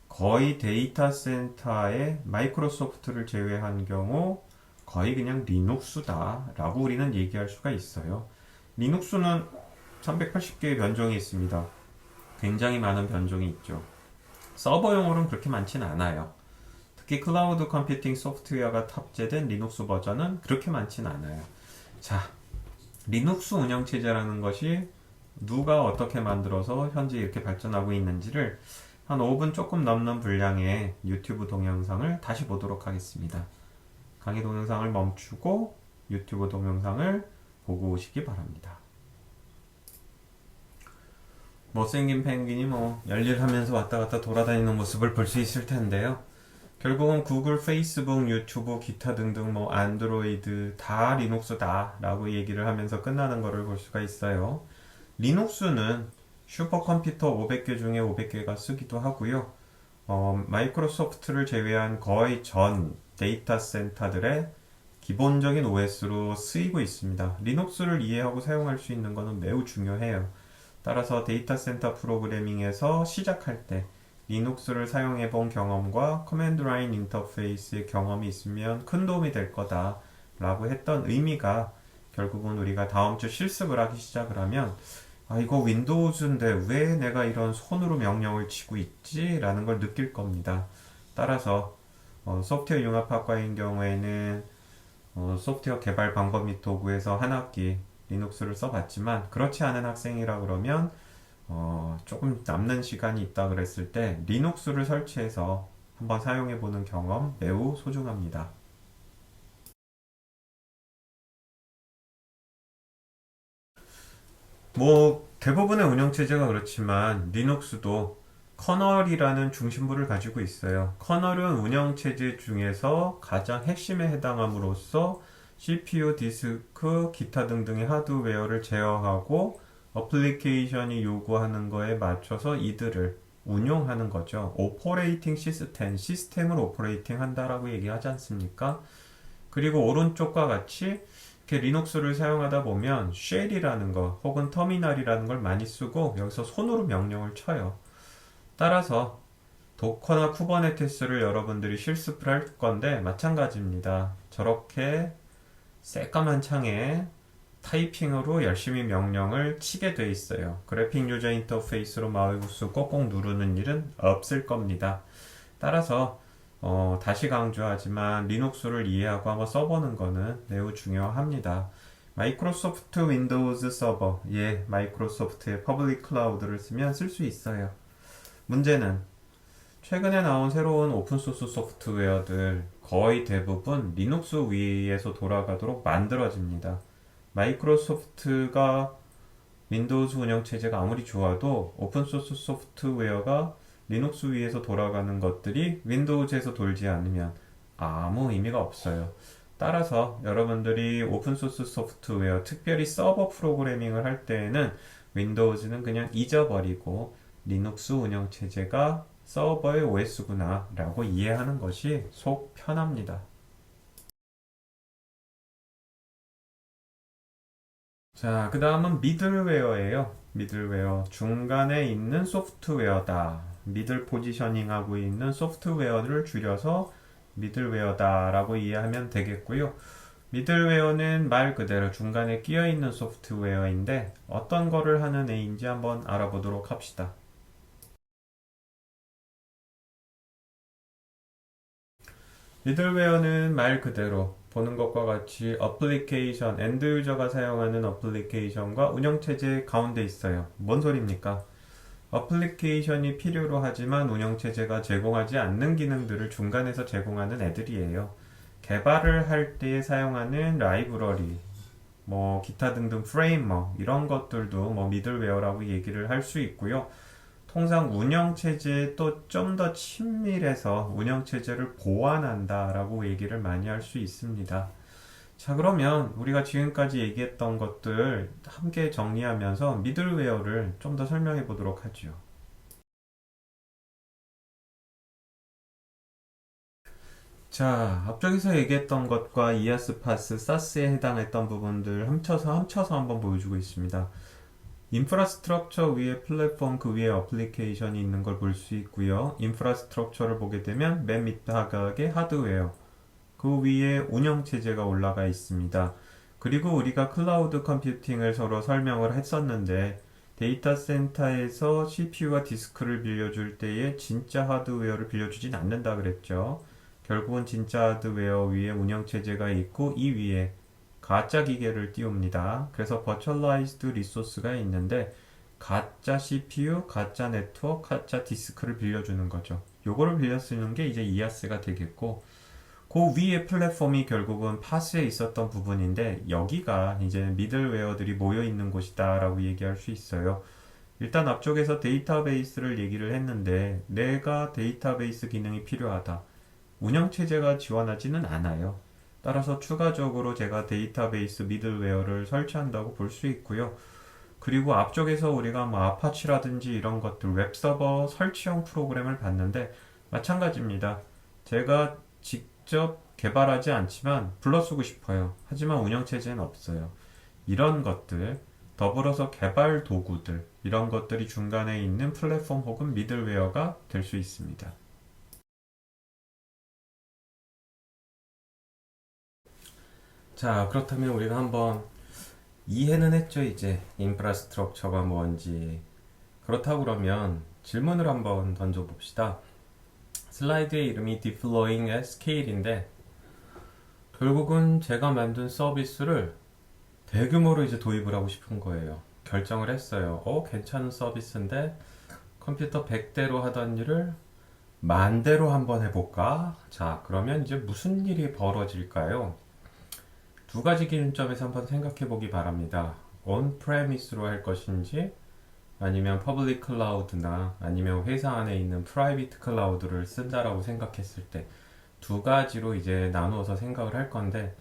거의 데이터 센터에 마이크로소프트를 제외한 경우 거의 그냥 리눅스다라고 우리는 얘기할 수가 있어요. 리눅스는 380개의 변종이 있습니다. 굉장히 많은 변종이 있죠. 서버용으로는 그렇게 많지는 않아요. 특히 클라우드 컴퓨팅 소프트웨어가 탑재된 리눅스 버전은 그렇게 많지는 않아요. 자, 리눅스 운영체제라는 것이 누가 어떻게 만들어서 현재 이렇게 발전하고 있는지를 한 5분 조금 넘는 분량의 유튜브 동영상을 다시 보도록 하겠습니다. 강의 동영상을 멈추고 유튜브 동영상을 보고 오시기 바랍니다. 못생긴 펭귄이 열일하면서 왔다 갔다 돌아다니는 모습을 볼 수 있을 텐데요. 결국은 구글, 페이스북, 유튜브, 기타 등등 안드로이드 다 리눅스다 라고 얘기를 하면서 끝나는 것을 볼 수가 있어요. 리눅스는 슈퍼컴퓨터 500개 중에 500개가 쓰기도 하고요. 마이크로소프트를 제외한 거의 전 데이터 센터들의 기본적인 OS로 쓰이고 있습니다. 리눅스를 이해하고 사용할 수 있는 것은 매우 중요해요. 따라서 데이터 센터 프로그래밍에서 시작할 때 리눅스를 사용해 본 경험과 커맨드 라인 인터페이스의 경험이 있으면 큰 도움이 될 거다 라고 했던 의미가 결국은 우리가 다음 주 실습을 하기 시작을 하면 이거 윈도우즈인데 왜 내가 이런 손으로 명령을 치고 있지? 라는 걸 느낄 겁니다. 따라서 소프트웨어 융합학과인 경우에는 소프트웨어 개발 방법 및 도구에서 한 학기 리눅스를 써봤지만 그렇지 않은 학생이라 그러면 조금 남는 시간이 있다 그랬을 때 리눅스를 설치해서 한번 사용해보는 경험 매우 소중합니다. 대부분의 운영체제가 그렇지만 리눅스도 커널이라는 중심부를 가지고 있어요. 커널은 운영체제 중에서 가장 핵심에 해당함으로써 CPU, 디스크, 기타 등등의 하드웨어를 제어하고 어플리케이션이 요구하는 거에 맞춰서 이들을 운용하는 거죠. 오퍼레이팅 시스템을 오퍼레이팅 한다라고 얘기하지 않습니까? 그리고 오른쪽과 같이 이렇게 리눅스를 사용하다 보면 쉘이라는 거 혹은 터미널이라는 걸 많이 쓰고 여기서 손으로 명령을 쳐요. 따라서 도커나 쿠버네티스를 여러분들이 실습을 할 건데 마찬가지입니다. 저렇게 새까만 창에 타이핑으로 열심히 명령을 치게 돼 있어요. 그래픽 유저 인터페이스로 마우스 꼭꼭 누르는 일은 없을 겁니다. 따라서 다시 강조하지만 리눅스를 이해하고 한번 써보는 거는 매우 중요합니다. 마이크로소프트 윈도우즈 서버, 마이크로소프트의 퍼블릭 클라우드를 쓰면 쓸 수 있어요. 문제는 최근에 나온 새로운 오픈소스 소프트웨어들 거의 대부분 리눅스 위에서 돌아가도록 만들어집니다. 마이크로소프트가 윈도우즈 운영체제가 아무리 좋아도 오픈소스 소프트웨어가 리눅스 위에서 돌아가는 것들이 윈도우즈에서 돌지 않으면 아무 의미가 없어요. 따라서 여러분들이 오픈소스 소프트웨어, 특별히 서버 프로그래밍을 할 때에는 윈도우즈는 그냥 잊어버리고 리눅스 운영체제가 서버의 OS구나 라고 이해하는 것이 속 편합니다. 자, 그 다음은 미들웨어예요. 미들웨어. 중간에 있는 소프트웨어다. 미들 포지셔닝 하고 있는 소프트웨어를 줄여서 미들웨어다 라고 이해하면 되겠고요. 미들웨어는 말 그대로 중간에 끼어 있는 소프트웨어인데 어떤 거를 하는 애인지 한번 알아보도록 합시다. 미들웨어는 말 그대로 보는 것과 같이 어플리케이션, 엔드 유저가 사용하는 어플리케이션과 운영체제 가운데 있어요. 뭔 소리입니까? 어플리케이션이 필요로 하지만 운영체제가 제공하지 않는 기능들을 중간에서 제공하는 애들이에요. 개발을 할 때 사용하는 라이브러리, 기타 등등 프레임워크 이런 것들도 미들웨어라고 얘기를 할 수 있고요. 통상 운영체제에 또 좀 더 친밀해서 운영체제를 보완한다라고 얘기를 많이 할 수 있습니다. 자, 그러면 우리가 지금까지 얘기했던 것들 함께 정리하면서 미들웨어를 좀 더 설명해 보도록 하죠. 자, 앞쪽에서 얘기했던 것과 이아스 파스, 사스에 해당했던 부분들 함쳐서 한번 보여주고 있습니다. 인프라스트럭처 위에 플랫폼, 그 위에 어플리케이션이 있는 걸 볼 수 있고요. 인프라스트럭처를 보게 되면 맨 밑바닥에 하드웨어, 그 위에 운영체제가 올라가 있습니다. 그리고 우리가 클라우드 컴퓨팅을 서로 설명을 했었는데, 데이터 센터에서 CPU와 디스크를 빌려줄 때에 진짜 하드웨어를 빌려주진 않는다 그랬죠. 결국은 진짜 하드웨어 위에 운영체제가 있고 이 위에 가짜 기계를 띄웁니다. 그래서 버추얼라이즈드 리소스가 있는데 가짜 CPU, 가짜 네트워크, 가짜 디스크를 빌려주는 거죠. 요거를 빌려 쓰는 게 이제 이아스가 되겠고, 그 위에 플랫폼이 결국은 파스에 있었던 부분인데 여기가 이제 미들웨어들이 모여 있는 곳이다라고 얘기할 수 있어요. 일단 앞쪽에서 데이터베이스를 얘기를 했는데 내가 데이터베이스 기능이 필요하다. 운영체제가 지원하지는 않아요. 따라서 추가적으로 제가 데이터베이스 미들웨어를 설치한다고 볼 수 있고요. 그리고 앞쪽에서 우리가 뭐 아파치라든지 이런 것들 웹서버 설치형 프로그램을 봤는데 마찬가지입니다. 제가 직접 개발하지 않지만 불러쓰고 싶어요. 하지만 운영체제는 없어요. 이런 것들, 더불어서 개발 도구들, 이런 것들이 중간에 있는 플랫폼 혹은 미들웨어가 될 수 있습니다. 자, 그렇다면 우리가 한번 이해는 했죠, 이제. 인프라스트럭처가 뭔지. 그렇다고 그러면 질문을 한번 던져봅시다. 슬라이드의 이름이 Deploying at Scale인데, 결국은 제가 만든 서비스를 대규모로 이제 도입을 하고 싶은 거예요. 결정을 했어요. 괜찮은 서비스인데, 컴퓨터 100대로 하던 일을 10,000대로 한번 해볼까? 자, 그러면 이제 무슨 일이 벌어질까요? 두 가지 기준점에서 한번 생각해 보기 바랍니다. 온프레미스로 할 것인지 아니면 퍼블릭 클라우드나 아니면 회사 안에 있는 프라이빗 클라우드를 쓴다라고 생각했을 때 두 가지로 이제 나누어서 생각을 할 건데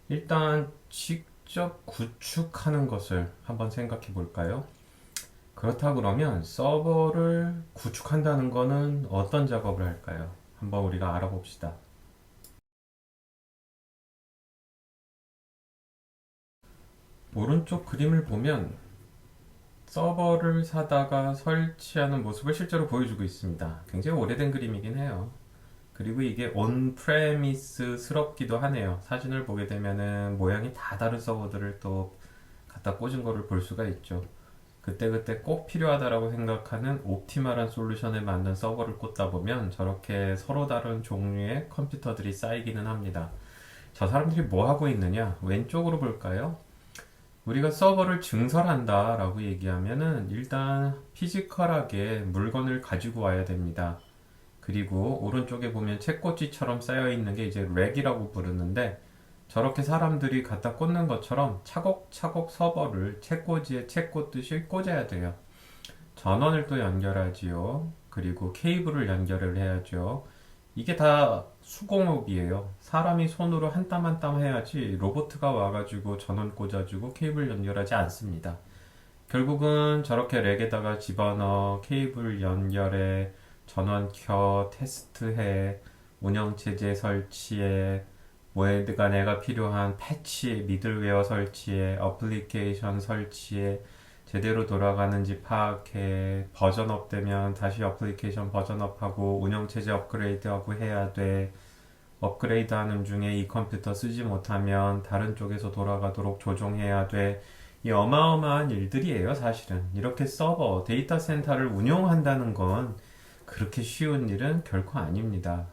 일단 직접 구축하는 것을 한번 생각해 볼까요? 그렇다 그러면 서버를 구축한다는 거는 어떤 작업을 할까요? 한번 우리가 알아봅시다. 오른쪽 그림을 보면 서버를 사다가 설치하는 모습을 실제로 보여주고 있습니다. 굉장히 오래된 그림이긴 해요. 그리고 이게 온프레미스스럽기도 하네요. 사진을 보게 되면은 모양이 다 다른 서버들을 또 갖다 꽂은 거를 볼 수가 있죠. 그때그때 꼭 필요하다라고 생각하는 옵티멀한 솔루션에 맞는 서버를 꽂다 보면 저렇게 서로 다른 종류의 컴퓨터들이 쌓이기는 합니다. 저 사람들이 뭐 하고 있느냐? 왼쪽으로 볼까요? 우리가 서버를 증설한다 라고 얘기하면은 일단 피지컬하게 물건을 가지고 와야 됩니다. 그리고 오른쪽에 보면 책꽂이처럼 쌓여 있는 게 이제 렉이라고 부르는데 저렇게 사람들이 갖다 꽂는 것처럼 차곡차곡 서버를 책꽂이에 책 꽂듯이 꽂아야 돼요. 전원을 또 연결하지요. 그리고 케이블을 연결을 해야죠. 이게 다 수공업이에요. 사람이 손으로 한 땀 한 땀 해야지 로보트가 와가지고 전원 꽂아주고 케이블 연결하지 않습니다. 결국은 저렇게 렉에다가 집어넣어 케이블 연결해 전원 켜 테스트해 운영체제 설치해 뭐에가 내가 필요한 패치 미들웨어 설치해 어플리케이션 설치해 제대로 돌아가는지 파악해 버전업 되면 다시 어플리케이션 버전업하고 운영체제 업그레이드하고 해야 돼. 업그레이드 하는 중에 이 컴퓨터 쓰지 못하면 다른 쪽에서 돌아가도록 조종해야 돼. 이 어마어마한 일들이에요, 사실은. 이렇게 서버, 데이터 센터를 운용한다는 건 그렇게 쉬운 일은 결코 아닙니다.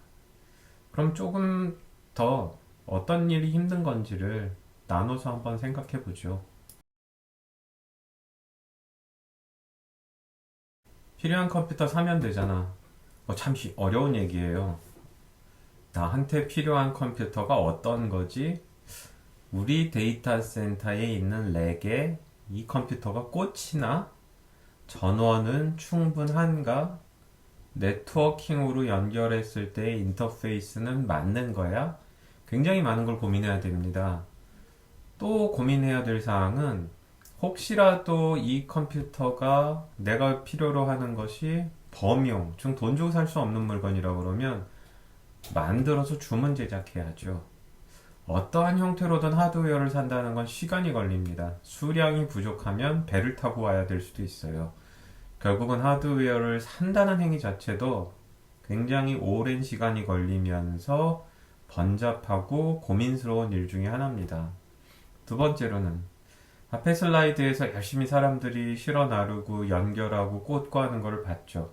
그럼 조금 더 어떤 일이 힘든 건지를 나눠서 한번 생각해 보죠. 필요한 컴퓨터 사면 되잖아. 참 어려운 얘기예요. 나한테 필요한 컴퓨터가 어떤 거지? 우리 데이터 센터에 있는 렉에 이 컴퓨터가 꽂히나? 전원은 충분한가? 네트워킹으로 연결했을 때 인터페이스는 맞는 거야? 굉장히 많은 걸 고민해야 됩니다. 또 고민해야 될 사항은 혹시라도 이 컴퓨터가 내가 필요로 하는 것이 범용, 즉 돈 주고 살 수 없는 물건이라고 그러면 만들어서 주문 제작해야죠. 어떠한 형태로든 하드웨어를 산다는 건 시간이 걸립니다. 수량이 부족하면 배를 타고 와야 될 수도 있어요. 결국은 하드웨어를 산다는 행위 자체도 굉장히 오랜 시간이 걸리면서 번잡하고 고민스러운 일 중에 하나입니다. 두 번째로는 앞에 슬라이드에서 열심히 사람들이 실어 나르고 연결하고 꽂고 하는 것을 봤죠.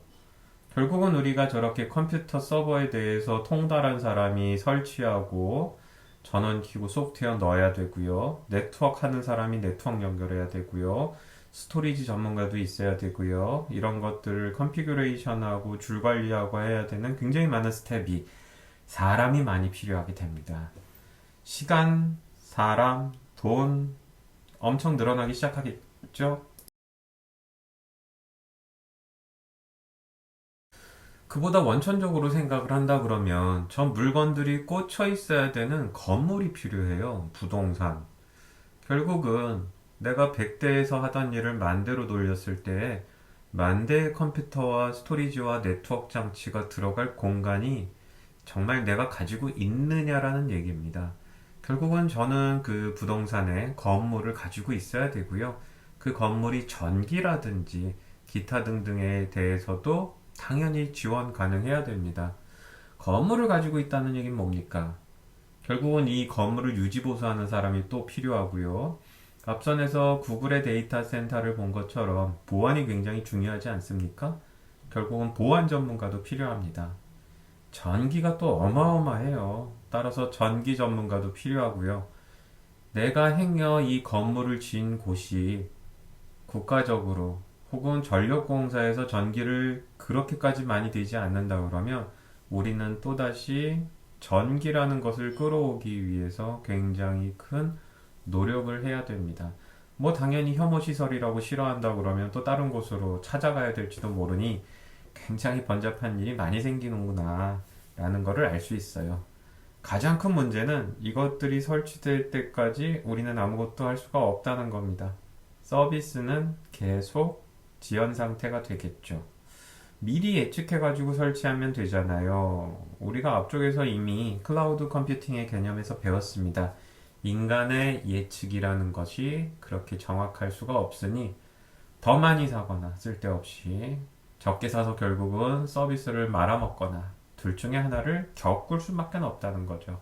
결국은 우리가 저렇게 컴퓨터 서버에 대해서 통달한 사람이 설치하고 전원 켜고 소프트웨어 넣어야 되고요. 네트워크 하는 사람이 네트워크 연결해야 되고요. 스토리지 전문가도 있어야 되고요. 이런 것들을 컨피규레이션하고 줄 관리하고 해야 되는 굉장히 많은 스텝이 사람이 많이 필요하게 됩니다. 시간, 사람, 돈 엄청 늘어나기 시작하겠죠? 그보다 원천적으로 생각을 한다 그러면 전 물건들이 꽂혀 있어야 되는 건물이 필요해요. 부동산. 결국은 내가 100대에서 하던 일을 만대로 돌렸을 때 만대의 컴퓨터와 스토리지와 네트워크 장치가 들어갈 공간이 정말 내가 가지고 있느냐라는 얘기입니다. 결국은 저는 그 부동산에 건물을 가지고 있어야 되고요. 그 건물이 전기라든지 기타 등등에 대해서도 당연히 지원 가능해야 됩니다. 건물을 가지고 있다는 얘기는 뭡니까? 결국은 이 건물을 유지보수하는 사람이 또 필요하고요. 앞선에서 구글의 데이터 센터를 본 것처럼 보안이 굉장히 중요하지 않습니까? 결국은 보안 전문가도 필요합니다. 전기가 또 어마어마해요. 따라서 전기 전문가도 필요하고요. 내가 행여 이 건물을 지은 곳이 국가적으로 혹은 전력공사에서 전기를 그렇게까지 많이 되지 않는다 그러면 우리는 또다시 전기라는 것을 끌어오기 위해서 굉장히 큰 노력을 해야 됩니다. 뭐 당연히 혐오시설이라고 싫어한다 그러면 또 다른 곳으로 찾아가야 될지도 모르니 굉장히 번잡한 일이 많이 생기는구나 라는 것을 알 수 있어요. 가장 큰 문제는 이것들이 설치될 때까지 우리는 아무것도 할 수가 없다는 겁니다. 서비스는 계속 지연 상태가 되겠죠. 미리 예측해가지고 설치하면 되잖아요. 우리가 앞쪽에서 이미 클라우드 컴퓨팅의 개념에서 배웠습니다. 인간의 예측이라는 것이 그렇게 정확할 수가 없으니 더 많이 사거나 쓸데없이 적게 사서 결국은 서비스를 말아먹거나 둘 중에 하나를 겪을 수밖에 없다는 거죠.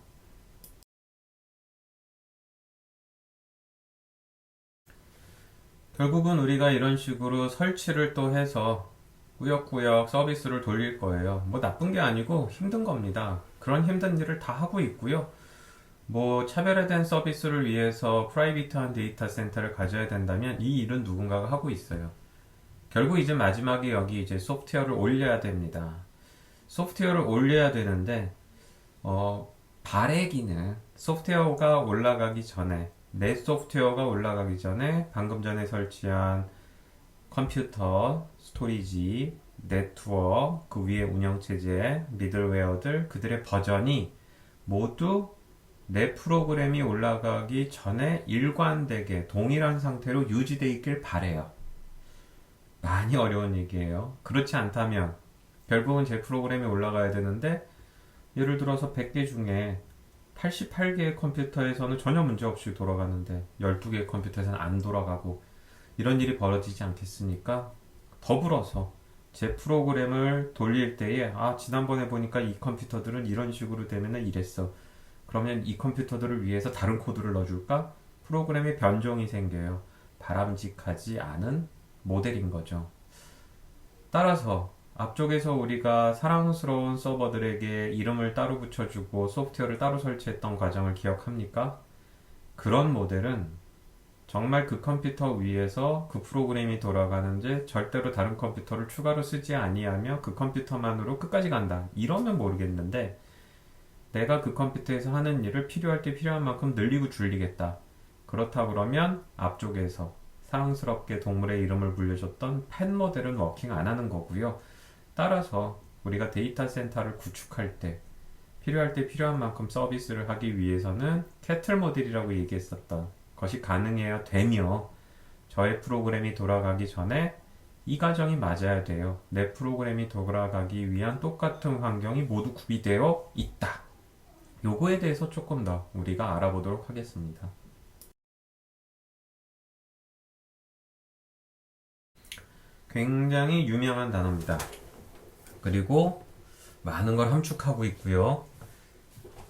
결국은 우리가 이런 식으로 설치를 또 해서 꾸역꾸역 서비스를 돌릴 거예요. 뭐 나쁜 게 아니고 힘든 겁니다. 그런 힘든 일을 다 하고 있고요. 뭐 차별화된 서비스를 위해서 프라이빗한 데이터 센터를 가져야 된다면 이 일은 누군가가 하고 있어요. 결국 이제 마지막에 여기 이제 소프트웨어를 올려야 됩니다. 소프트웨어를 올려야 되는데 발행기는 소프트웨어가 올라가기 전에 내 소프트웨어가 올라가기 전에 방금 전에 설치한 컴퓨터, 스토리지, 네트워크, 그 위에 운영체제, 미들웨어들 그들의 버전이 모두 내 프로그램이 올라가기 전에 일관되게 동일한 상태로 유지되어 있길 바래요. 많이 어려운 얘기예요. 그렇지 않다면 결국은 제 프로그램이 올라가야 되는데 예를 들어서 100개 중에 88개의 컴퓨터에서는 전혀 문제 없이 돌아가는데 12개의 컴퓨터에서는 안 돌아가고 이런 일이 벌어지지 않겠습니까? 더불어서 제 프로그램을 돌릴 때에 지난번에 보니까 이 컴퓨터들은 이런 식으로 되면 이랬어. 그러면 이 컴퓨터들을 위해서 다른 코드를 넣어줄까? 프로그램에 변종이 생겨요. 바람직하지 않은 모델인 거죠. 따라서 앞쪽에서 우리가 사랑스러운 서버들에게 이름을 따로 붙여주고 소프트웨어를 따로 설치했던 과정을 기억합니까? 그런 모델은 정말 그 컴퓨터 위에서 그 프로그램이 돌아가는지 절대로 다른 컴퓨터를 추가로 쓰지 아니하며 그 컴퓨터만으로 끝까지 간다. 이러면 모르겠는데 내가 그 컴퓨터에서 하는 일을 필요할 때 필요한 만큼 늘리고 줄이겠다. 그렇다 그러면 앞쪽에서 사랑스럽게 동물의 이름을 불려줬던 펫 모델은 워킹 안 하는 거고요. 따라서 우리가 데이터 센터를 구축할 때 필요할 때 필요한 만큼 서비스를 하기 위해서는 캐틀 모델이라고 얘기했었던 것이 가능해야 되며 저의 프로그램이 돌아가기 전에 이 가정이 맞아야 돼요. 내 프로그램이 돌아가기 위한 똑같은 환경이 모두 구비되어 있다. 요거에 대해서 조금 더 우리가 알아보도록 하겠습니다. 굉장히 유명한 단어입니다. 그리고 많은 걸 함축하고 있고요.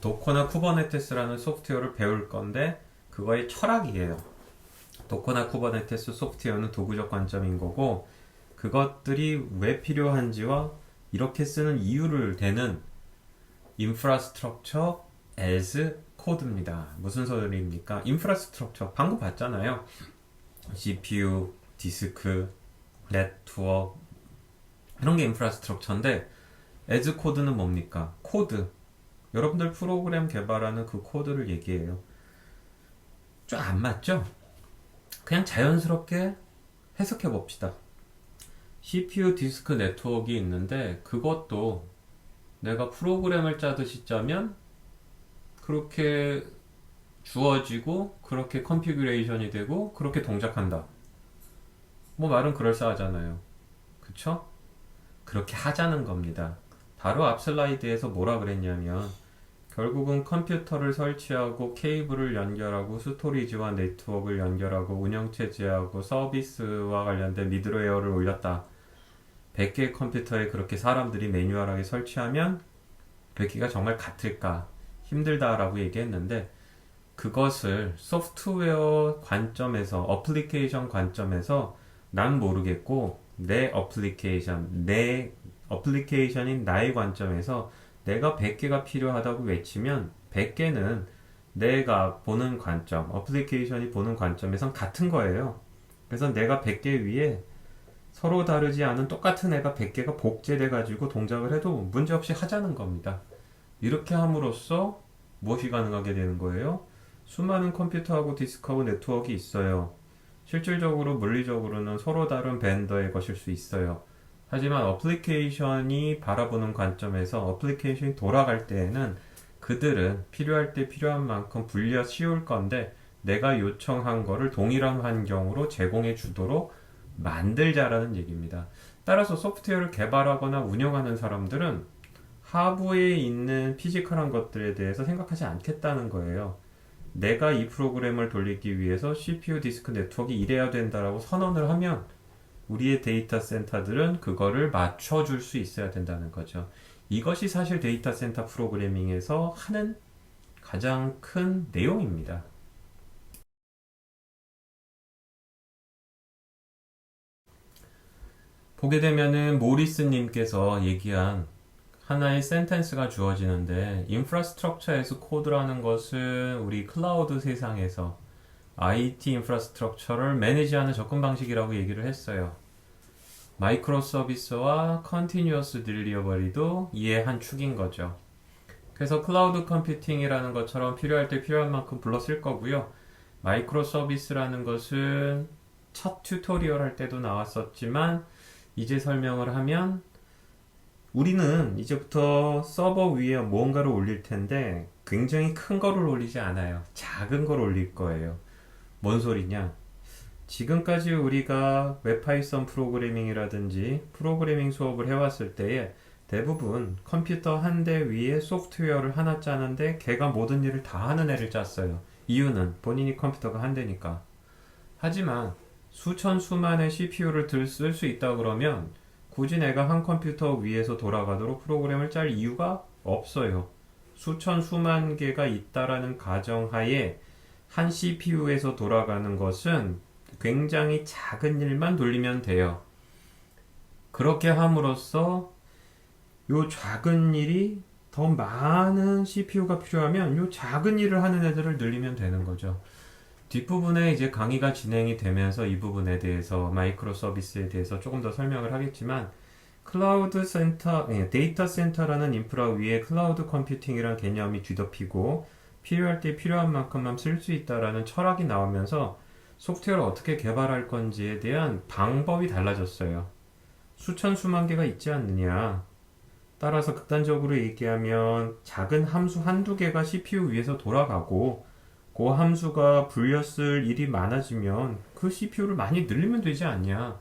도커나 쿠버네티스라는 소프트웨어를 배울 건데 그거의 철학이에요. 도커나 쿠버네티스 소프트웨어는 도구적 관점인 거고 그것들이 왜 필요한지와 이렇게 쓰는 이유를 대는 인프라스트럭처 as 코드입니다. 무슨 소리입니까? 인프라스트럭처 방금 봤잖아요. CPU, 디스크, 네트워크 이런 게 인프라스트럭처인데 as 코드는 뭡니까? 코드. 여러분들 프로그램 개발하는 그 코드를 얘기해요. 좀 안 맞죠? 그냥 자연스럽게 해석해 봅시다. CPU 디스크 네트워크가 있는데 그것도 내가 프로그램을 짜듯이 짜면 그렇게 주어지고 그렇게 컨피규레이션이 되고 그렇게 동작한다. 뭐 말은 그럴싸하잖아요. 그쵸? 그렇게 하자는 겁니다. 바로 앞 슬라이드에서 뭐라 그랬냐면 결국은 컴퓨터를 설치하고 케이블을 연결하고 스토리지와 네트워크를 연결하고 운영체제하고 서비스와 관련된 미드웨어를 올렸다. 100개의 컴퓨터에 그렇게 사람들이 매뉴얼하게 설치하면 100개가 정말 같을까? 힘들다라고 얘기했는데 그것을 소프트웨어 관점에서 어플리케이션 관점에서 난 모르겠고 내 어플리케이션인 나의 관점에서 내가 100개가 필요하다고 외치면 100개는 내가 보는 관점, 어플리케이션이 보는 관점에선 같은 거예요. 그래서 내가 100개 위에 서로 다르지 않은 똑같은 애가 100개가 복제돼 가지고 동작을 해도 문제없이 하자는 겁니다. 이렇게 함으로써 무엇이 가능하게 되는 거예요? 수많은 컴퓨터하고 디스크하고 네트워크가 있어요. 실질적으로 물리적으로는 서로 다른 벤더의 것일 수 있어요. 하지만 어플리케이션이 바라보는 관점에서 어플리케이션이 돌아갈 때에는 그들은 필요할 때 필요한 만큼 불려 씌울 건데 내가 요청한 거를 동일한 환경으로 제공해 주도록 만들자라는 얘기입니다. 따라서 소프트웨어를 개발하거나 운영하는 사람들은 하부에 있는 피지컬한 것들에 대해서 생각하지 않겠다는 거예요. 내가 이 프로그램을 돌리기 위해서 CPU 디스크 네트워크가 이래야 된다라고 선언을 하면 우리의 데이터 센터들은 그거를 맞춰줄 수 있어야 된다는 거죠. 이것이 사실 데이터 센터 프로그래밍에서 하는 가장 큰 내용입니다. 보게 되면은 모리스님께서 얘기한 하나의 센텐스가 주어지는데 인프라스트럭처 에서 코드라는 것은 우리 클라우드 세상에서 IT 인프라스트럭처를 매니지하는 접근 방식이라고 얘기를 했어요. 마이크로 서비스와 컨티뉴어스 딜리버리도 이의 한 축인 거죠. 그래서 클라우드 컴퓨팅이라는 것처럼 필요할 때 필요한 만큼 불러 쓸 거고요. 마이크로 서비스라는 것은 첫 튜토리얼 할 때도 나왔었지만 이제 설명을 하면 우리는 이제부터 서버 위에 무언가를 올릴 텐데 굉장히 큰 거를 올리지 않아요. 작은 걸 올릴 거예요. 뭔 소리냐? 지금까지 우리가 웹파이썬 프로그래밍이라든지 프로그래밍 수업을 해왔을 때에 대부분 컴퓨터 한 대 위에 소프트웨어를 하나 짜는데 걔가 모든 일을 다 하는 애를 짰어요. 이유는 본인이 컴퓨터가 한 대니까. 하지만 수천 수만의 CPU를 쓸 수 있다 그러면 굳이 내가 한 컴퓨터 위에서 돌아가도록 프로그램을 짤 이유가 없어요. 수천 수만 개가 있다라는 가정하에 한 CPU에서 돌아가는 것은 굉장히 작은 일만 돌리면 돼요. 그렇게 함으로써 요 작은 일이 더 많은 CPU가 필요하면 요 작은 일을 하는 애들을 늘리면 되는 거죠. 뒷부분에 이제 강의가 진행이 되면서 이 부분에 대해서 마이크로 서비스에 대해서 조금 더 설명을 하겠지만 클라우드 센터, 데이터 센터라는 인프라 위에 클라우드 컴퓨팅이라는 개념이 뒤덮이고 필요할 때 필요한 만큼만 쓸 수 있다라는 철학이 나오면서 소프트웨어를 어떻게 개발할 건지에 대한 방법이 달라졌어요. 수천 수만 개가 있지 않느냐. 따라서 극단적으로 얘기하면 작은 함수 한두 개가 CPU 위에서 돌아가고 그 함수가 불렸을 일이 많아지면 그 CPU를 많이 늘리면 되지 않냐.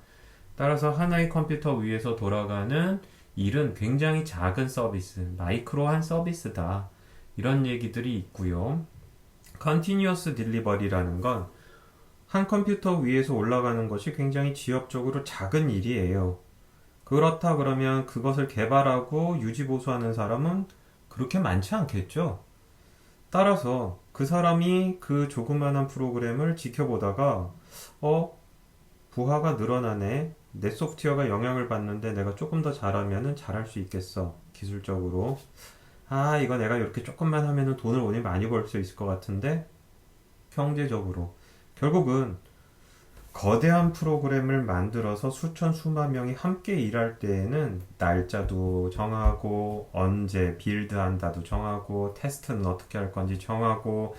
따라서 하나의 컴퓨터 위에서 돌아가는 일은 굉장히 작은 서비스, 마이크로한 서비스다. 이런 얘기들이 있고요. Continuous Delivery라는 건 한 컴퓨터 위에서 올라가는 것이 굉장히 지엽적으로 작은 일이에요. 그렇다 그러면 그것을 개발하고 유지 보수하는 사람은 그렇게 많지 않겠죠. 따라서 그 사람이 그 조그만한 프로그램을 지켜보다가 부하가 늘어나네. 내 소프트웨어가 영향을 받는데 내가 조금 더 잘하면은 잘할 수 있겠어. 기술적으로. 이거 내가 이렇게 조금만 하면은 돈을 오늘 많이 벌 수 있을 것 같은데 경제적으로 결국은 거대한 프로그램을 만들어서 수천 수만 명이 함께 일할 때에는 날짜도 정하고 언제 빌드한다도 정하고 테스트는 어떻게 할 건지 정하고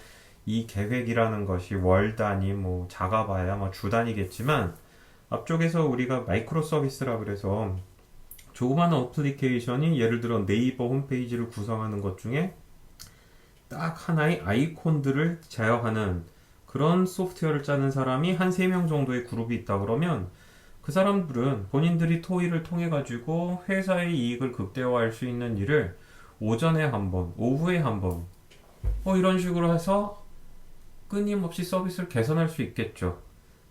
이 계획이라는 것이 월 단위 뭐 작아봐야 뭐 주 단위겠지만 앞쪽에서 우리가 마이크로 서비스라 그래서 조그마한 어플리케이션이 예를 들어 네이버 홈페이지를 구성하는 것 중에 딱 하나의 아이콘들을 제어하는 그런 소프트웨어를 짜는 사람이 한 3명 정도의 그룹이 있다 그러면 그 사람들은 본인들이 토의를 통해 가지고 회사의 이익을 극대화할 수 있는 일을 오전에 한 번, 오후에 한 번, 이런 식으로 해서 끊임없이 서비스를 개선할 수 있겠죠.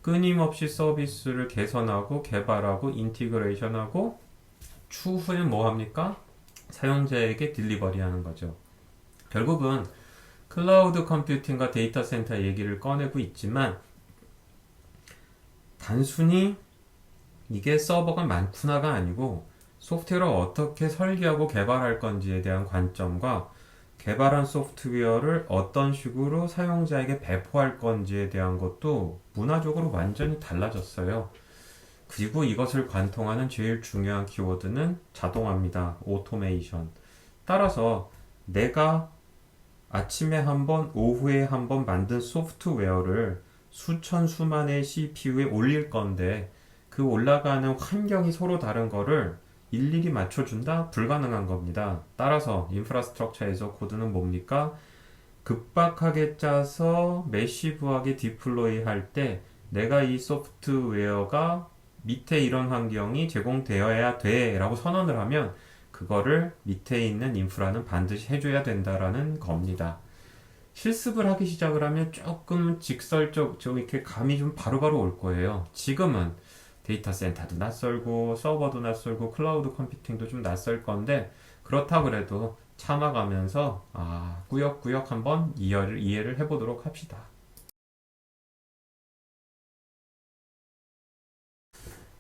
끊임없이 서비스를 개선하고 개발하고 인티그레이션하고 추후에 뭐 합니까? 사용자에게 딜리버리 하는 거죠. 결국은 클라우드 컴퓨팅과 데이터 센터 얘기를 꺼내고 있지만 단순히 이게 서버가 많구나가 아니고 소프트웨어를 어떻게 설계하고 개발할 건지에 대한 관점과 개발한 소프트웨어를 어떤 식으로 사용자에게 배포할 건지에 대한 것도 문화적으로 완전히 달라졌어요. 그리고 이것을 관통하는 제일 중요한 키워드는 자동화입니다. 오토메이션. 따라서 내가 아침에 한 번, 오후에 한 번 만든 소프트웨어를 수천 수만의 CPU에 올릴 건데 그 올라가는 환경이 서로 다른 거를 일일이 맞춰준다? 불가능한 겁니다. 따라서 인프라스트럭처에서 코드는 뭡니까? 급박하게 짜서 매시브하게 디플로이 할 때 내가 이 소프트웨어가 밑에 이런 환경이 제공되어야 돼 라고 선언을 하면 그거를 밑에 있는 인프라는 반드시 해줘야 된다라는 겁니다. 실습을 하기 시작을 하면 조금 직설적, 좀 이렇게 감이 좀 바로바로 올 거예요. 지금은 데이터 센터도 낯설고 서버도 낯설고 클라우드 컴퓨팅도 좀 낯설 건데 그렇다 그래도 참아가면서 꾸역꾸역 한번 이해를 해보도록 합시다.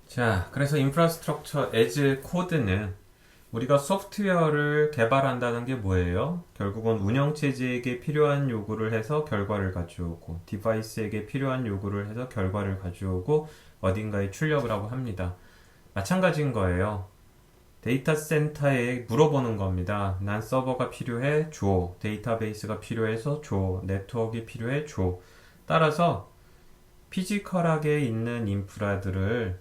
자, 그래서 인프라스트럭처 as 코드는 우리가 소프트웨어를 개발한다는 게 뭐예요? 결국은 운영체제에게 필요한 요구를 해서 결과를 가져오고 디바이스에게 필요한 요구를 해서 결과를 가져오고 어딘가에 출력을 하고 합니다. 마찬가지인 거예요. 데이터 센터에 물어보는 겁니다. 난 서버가 필요해? 줘. 데이터베이스가 필요해서 줘. 네트워크가 필요해? 줘. 따라서 피지컬하게 있는 인프라들을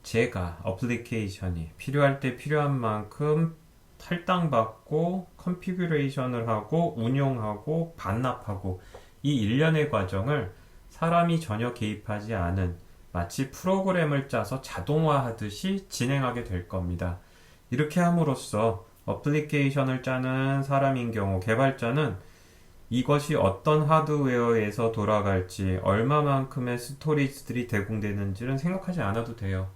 제가 어플리케이션이 필요할 때 필요한 만큼 탈당받고 컨피규레이션을 하고 운용하고 반납하고 이 일련의 과정을 사람이 전혀 개입하지 않은 마치 프로그램을 짜서 자동화하듯이 진행하게 될 겁니다. 이렇게 함으로써 어플리케이션을 짜는 사람인 경우 개발자는 이것이 어떤 하드웨어에서 돌아갈지 얼마만큼의 스토리지들이 제공되는지는 생각하지 않아도 돼요.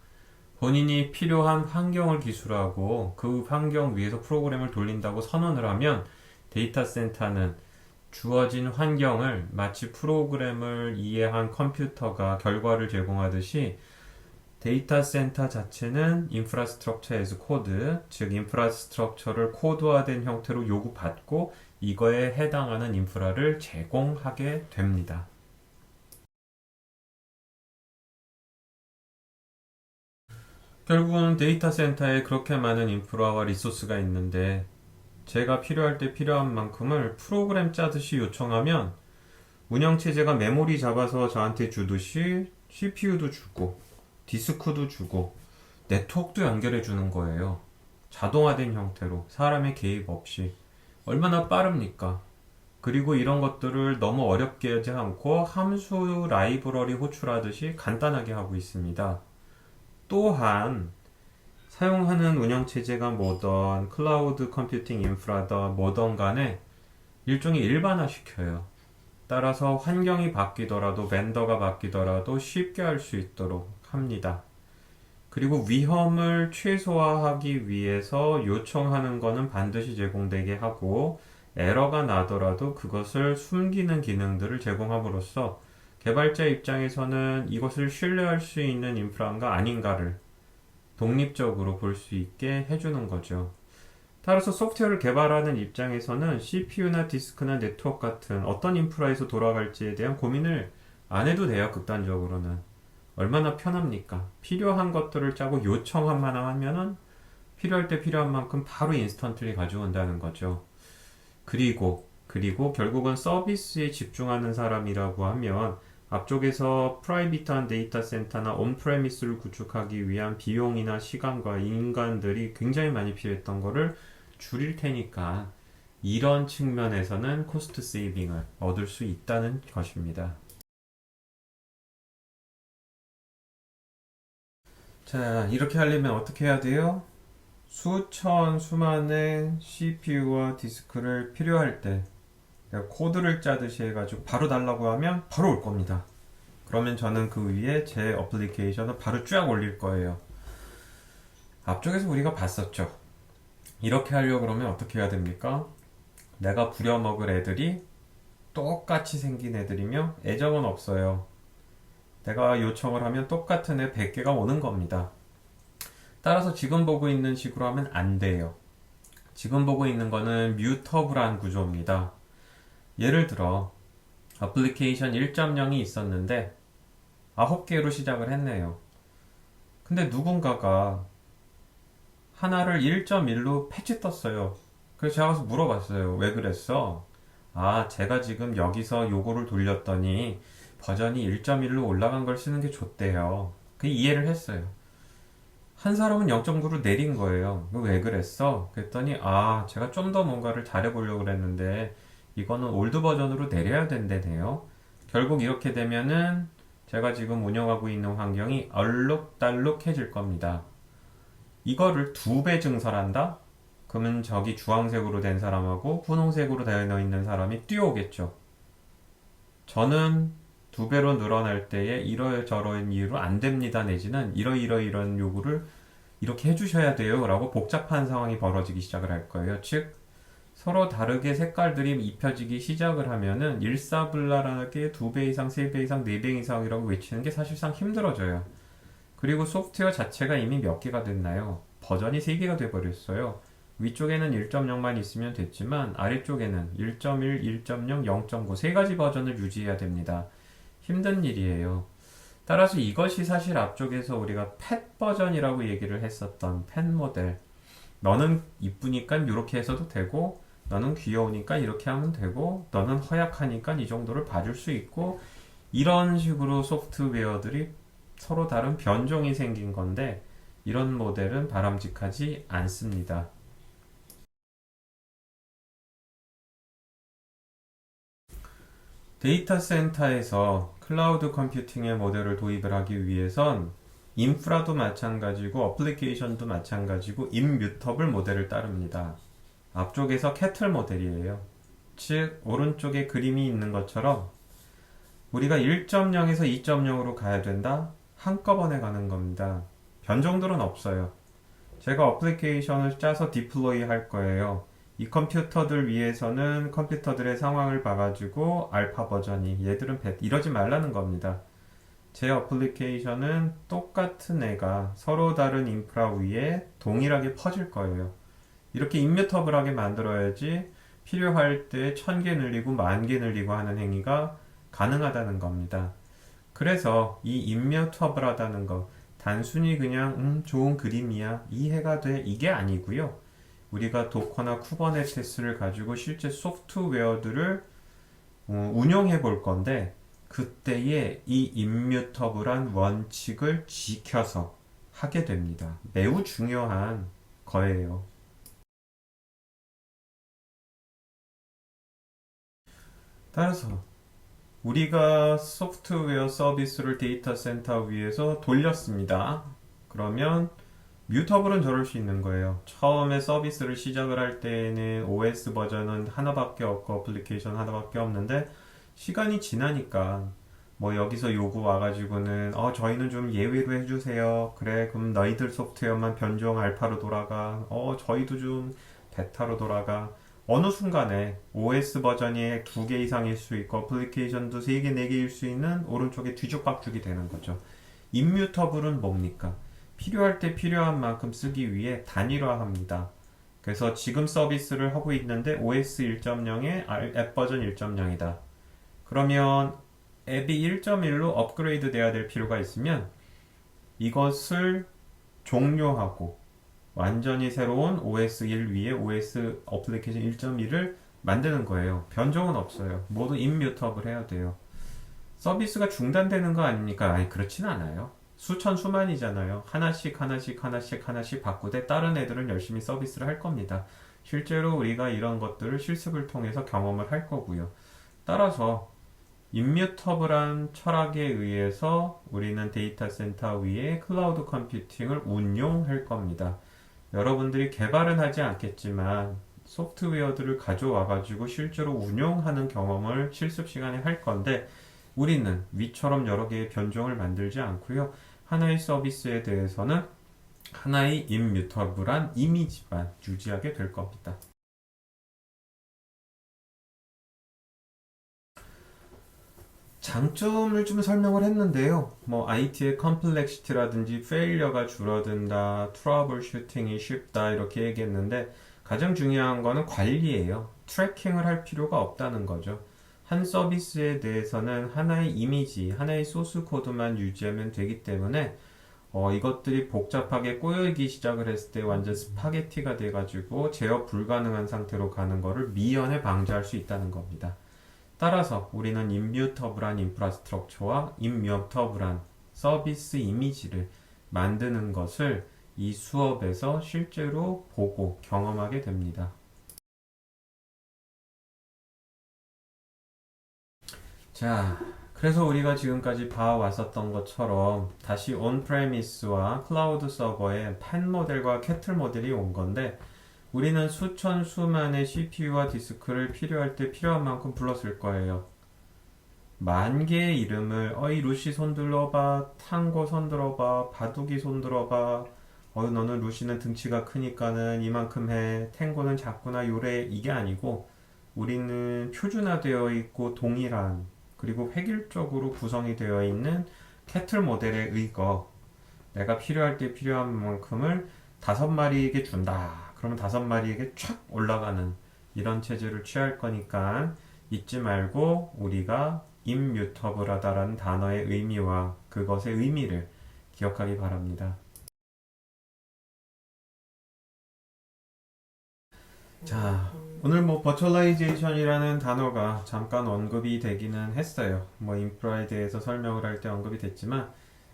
본인이 필요한 환경을 기술하고 그 환경 위에서 프로그램을 돌린다고 선언을 하면 데이터 센터는 주어진 환경을 마치 프로그램을 이해한 컴퓨터가 결과를 제공하듯이 데이터 센터 자체는 인프라스트럭처 as 코드, 즉 인프라스트럭처를 코드화된 형태로 요구받고 이거에 해당하는 인프라를 제공하게 됩니다. 결국은 데이터 센터에 그렇게 많은 인프라와 리소스가 있는데 제가 필요할 때 필요한 만큼을 프로그램 짜듯이 요청하면 운영체제가 메모리 잡아서 저한테 주듯이 CPU도 주고 디스크도 주고 네트워크도 연결해 주는 거예요. 자동화된 형태로 사람의 개입 없이 얼마나 빠릅니까? 그리고 이런 것들을 너무 어렵게 하지 않고 함수 라이브러리 호출하듯이 간단하게 하고 있습니다. 또한 사용하는 운영체제가 뭐던 클라우드 컴퓨팅 인프라던 뭐던 간에 일종의 일반화시켜요. 따라서 환경이 바뀌더라도 벤더가 바뀌더라도 쉽게 할 수 있도록 합니다. 그리고 위험을 최소화하기 위해서 요청하는 거는 반드시 제공되게 하고 에러가 나더라도 그것을 숨기는 기능들을 제공함으로써 개발자 입장에서는 이것을 신뢰할 수 있는 인프라인가 아닌가를 독립적으로 볼 수 있게 해주는 거죠. 따라서 소프트웨어를 개발하는 입장에서는 CPU나 디스크나 네트워크 같은 어떤 인프라에서 돌아갈지에 대한 고민을 안 해도 돼요, 극단적으로는. 얼마나 편합니까? 필요한 것들을 짜고 요청만 하면은 필요할 때 필요한 만큼 바로 인스턴트리 가져온다는 거죠. 그리고 결국은 서비스에 집중하는 사람이라고 하면 앞쪽에서 프라이빗한 데이터 센터나 온프레미스를 구축하기 위한 비용이나 시간과 인간들이 굉장히 많이 필요했던 거를 줄일 테니까 이런 측면에서는 코스트 세이빙을 얻을 수 있다는 것입니다. 자, 이렇게 하려면 어떻게 해야 돼요? 수많은 CPU와 디스크를 필요할 때 내가 코드를 짜듯이 해가지고 바로 달라고 하면 바로 올 겁니다. 그러면 저는 그 위에 제 어플리케이션을 바로 쫙 올릴 거예요. 앞쪽에서 우리가 봤었죠. 이렇게 하려고 그러면 어떻게 해야 됩니까? 내가 부려먹을 애들이 똑같이 생긴 애들이며 애정은 없어요. 내가 요청을 하면 똑같은 애 100개가 오는 겁니다. 따라서 지금 보고 있는 식으로 하면 안 돼요. 지금 보고 있는 거는 뮤터블한 구조입니다. 예를 들어 어플리케이션 1.0이 있었는데 9개로 시작을 했네요. 근데 누군가가 하나를 1.1로 패치 떴어요. 그래서 제가 가서 물어봤어요. 왜 그랬어? 아, 제가 지금 여기서 요거를 돌렸더니 버전이 1.1로 올라간 걸 쓰는 게 좋대요. 그 이해를 했어요. 한 사람은 0.9로 내린 거예요. 왜 그랬어? 그랬더니 아, 제가 좀 더 뭔가를 잘해보려고 그랬는데 이거는 올드 버전으로 내려야 된대네요. 결국 이렇게 되면은 제가 지금 운영하고 있는 환경이 얼룩달룩해질 겁니다. 이거를 2배 증설한다? 그러면 저기 주황색으로 된 사람하고 분홍색으로 되어 있는 사람이 뛰어오겠죠. 저는 2배로 늘어날 때에 이러저러한 이유로 안 됩니다 내지는 이런 요구를 이렇게 해주셔야 돼요 라고 복잡한 상황이 벌어지기 시작을 할 거예요. 즉 서로 다르게 색깔들이 입혀지기 시작을 하면은 일사불란하게 2배 이상, 3배 이상, 4배 이상이라고 외치는 게 사실상 힘들어져요. 그리고 소프트웨어 자체가 이미 몇 개가 됐나요? 버전이 3개가 돼버렸어요. 위쪽에는 1.0만 있으면 됐지만 아래쪽에는 1.1, 1.0, 0.9 세 가지 버전을 유지해야 됩니다. 힘든 일이에요. 따라서 이것이 사실 앞쪽에서 우리가 팻 버전이라고 얘기를 했었던 팻 모델. 너는 이쁘니까 이렇게 해서도 되고 너는 귀여우니까 이렇게 하면 되고 너는 허약하니까 이 정도를 봐줄 수 있고 이런 식으로 소프트웨어들이 서로 다른 변종이 생긴 건데 이런 모델은 바람직하지 않습니다. 데이터 센터에서 클라우드 컴퓨팅의 모델을 도입을 하기 위해선 인프라도 마찬가지고 어플리케이션도 마찬가지고 임뮤터블 모델을 따릅니다. 앞쪽에서 캐틀 모델이에요. 즉 오른쪽에 그림이 있는 것처럼 우리가 1.0에서 2.0으로 가야 된다? 한꺼번에 가는 겁니다. 변종들은 없어요. 제가 어플리케이션을 짜서 디플로이 할 거예요. 이 컴퓨터들 위해서는 컴퓨터들의 상황을 봐가지고 알파 버전이 얘들은 이러지 말라는 겁니다. 제 어플리케이션은 똑같은 애가 서로 다른 인프라 위에 동일하게 퍼질 거예요. 이렇게 임뮤터블하게 만들어야지 필요할 때 1000개 늘리고 10,000개 늘리고 하는 행위가 가능하다는 겁니다. 그래서 이 임뮤터블하다는 거 단순히 그냥 좋은 그림이야 이해가 돼 이게 아니고요. 우리가 도커나 쿠버네티스를 가지고 실제 소프트웨어들을 운영해 볼 건데 그때에 이 임뮤터블한 원칙을 지켜서 하게 됩니다. 매우 중요한 거예요. 따라서 우리가 소프트웨어 서비스를 데이터 센터 위에서 돌렸습니다. 그러면 뮤터블은 저럴 수 있는 거예요. 처음에 서비스를 시작을 할 때는 OS 버전은 하나밖에 없고 어플리케이션 하나밖에 없는데 시간이 지나니까 뭐 여기서 요구 와가지고는 저희는 좀 예외로 해주세요. 그래 그럼 너희들 소프트웨어만 변종 알파로 돌아가. 저희도 좀 베타로 돌아가. 어느 순간에 OS 버전이 2개 이상일 수 있고 어플리케이션도 3개, 4개일 수 있는 오른쪽에 뒤죽박죽이 되는 거죠. 임뮤터블은 뭡니까? 필요할 때 필요한 만큼 쓰기 위해 단일화합니다. 그래서 지금 서비스를 하고 있는데 OS 1.0에 앱 버전 1.0이다. 그러면 앱이 1.1로 업그레이드 돼야 될 필요가 있으면 이것을 종료하고 완전히 새로운 OS 1 위에 OS 어플리케이션 1.1을 만드는 거예요. 변종은 없어요. 모두 임뮤터블 해야 돼요. 서비스가 중단되는 거 아닙니까? 아니 그렇진 않아요. 수천 수만이잖아요. 하나씩 바꾸되 다른 애들은 열심히 서비스를 할 겁니다. 실제로 우리가 이런 것들을 실습을 통해서 경험을 할 거고요. 따라서 임뮤터블한 철학에 의해서 우리는 데이터 센터 위에 클라우드 컴퓨팅을 운용할 겁니다. 여러분들이 개발은 하지 않겠지만 소프트웨어들을 가져와 가지고 실제로 운용하는 경험을 실습 시간에 할 건데 우리는 위처럼 여러 개의 변종을 만들지 않고요. 하나의 서비스에 대해서는 하나의 임뮤터블한 이미지만 유지하게 될 겁니다. 장점을 좀 설명을 했는데요. 뭐 IT의 컴플렉시티라든지 페일러가 줄어든다, 트러블 슈팅이 쉽다 이렇게 얘기했는데 가장 중요한 거는 관리예요. 트래킹을 할 필요가 없다는 거죠. 한 서비스에 대해서는 하나의 이미지, 하나의 소스 코드만 유지하면 되기 때문에 이것들이 복잡하게 꼬이기 시작을 했을 때 완전 스파게티가 돼가지고 제어 불가능한 상태로 가는 거를 미연에 방지할 수 있다는 겁니다. 따라서 우리는 임뮤터블한 인프라스트럭처와 임뮤터블한 서비스 이미지를 만드는 것을 이 수업에서 실제로 보고 경험하게 됩니다. 자, 그래서 우리가 지금까지 봐왔었던 것처럼 다시 온프레미스와 클라우드 서버의 팬 모델과 캐틀 모델이 온 건데 우리는 수천 수만의 CPU와 디스크를 필요할 때 필요한 만큼 불렀을 거예요. 만 개의 이름을 어이 루시 손들어봐, 탕고 손들어봐, 바둑이 손들어봐. 너는 루시는 등치가 크니까는 이만큼 해. 탱고는 작구나 요래 이게 아니고 우리는 표준화되어 있고 동일한 그리고 획일적으로 구성이 되어 있는 캐틀 모델에 의거 내가 필요할 때 필요한 만큼을 5마리에게 준다. 그러면 5마리에게 촥 올라가는 이런 체제를 취할 거니까 잊지 말고 우리가 임뮤터블하다라는 단어의 의미와 그것의 의미를 기억하기 바랍니다. 자, 오늘 뭐 버추얼라이제이션이라는 단어가 잠깐 언급이 되기는 했어요. 뭐 인프라에 대해서 설명을 할 때 언급이 됐지만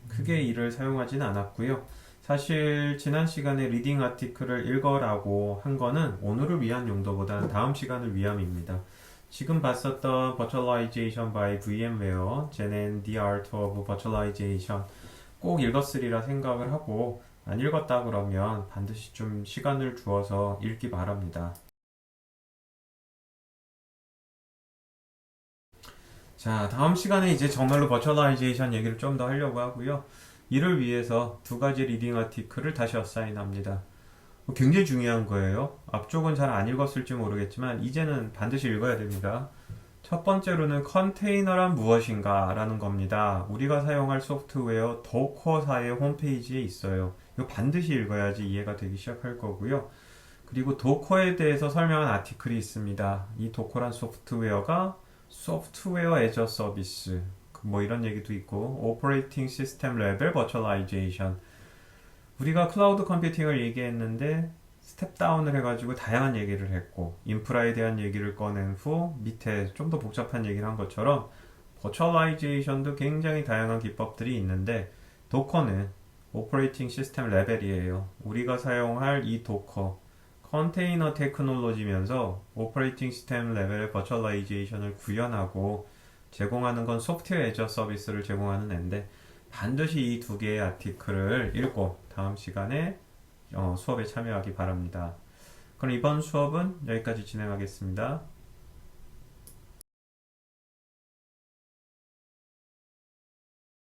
크게 이를 사용하진 않았고요. 사실 지난 시간에 리딩 아티클을 읽어라고 한 거는 오늘을 위한 용도보다는 다음 시간을 위함입니다. 지금 봤었던 Virtualization by VMware, Gen and the Art of Virtualization 꼭 읽었으리라 생각을 하고 안 읽었다 그러면 반드시 좀 시간을 주어서 읽기 바랍니다. 자, 다음 시간에 이제 정말로 버추얼라이제이션 얘기를 좀 더 하려고 하고요. 이를 위해서 2가지 리딩 아티클을 다시 어사인합니다. 굉장히 중요한 거예요. 앞쪽은 잘 안 읽었을지 모르겠지만 이제는 반드시 읽어야 됩니다. 첫 번째로는 컨테이너란 무엇인가 라는 겁니다. 우리가 사용할 소프트웨어 도커사의 홈페이지에 있어요. 이거 반드시 읽어야지 이해가 되기 시작할 거고요. 그리고 도커에 대해서 설명한 아티클이 있습니다. 이 도커란 소프트웨어가 소프트웨어 애저 서비스 뭐 이런 얘기도 있고 오퍼레이팅 시스템 레벨 버추얼라이제이션 우리가 클라우드 컴퓨팅을 얘기했는데 스텝 다운을 해가지고 다양한 얘기를 했고 인프라에 대한 얘기를 꺼낸 후 밑에 좀 더 복잡한 얘기를 한 것처럼 버추얼라이제이션도 굉장히 다양한 기법들이 있는데 도커는 오퍼레이팅 시스템 레벨이에요. 우리가 사용할 이 도커 컨테이너 테크놀로지면서 오퍼레이팅 시스템 레벨의 버추얼라이제이션을 구현하고 제공하는 건 소프트웨어 애저 서비스를 제공하는 앤데 반드시 이 2개의 아티클을 읽고 다음 시간에 수업에 참여하기 바랍니다. 그럼 이번 수업은 여기까지 진행하겠습니다.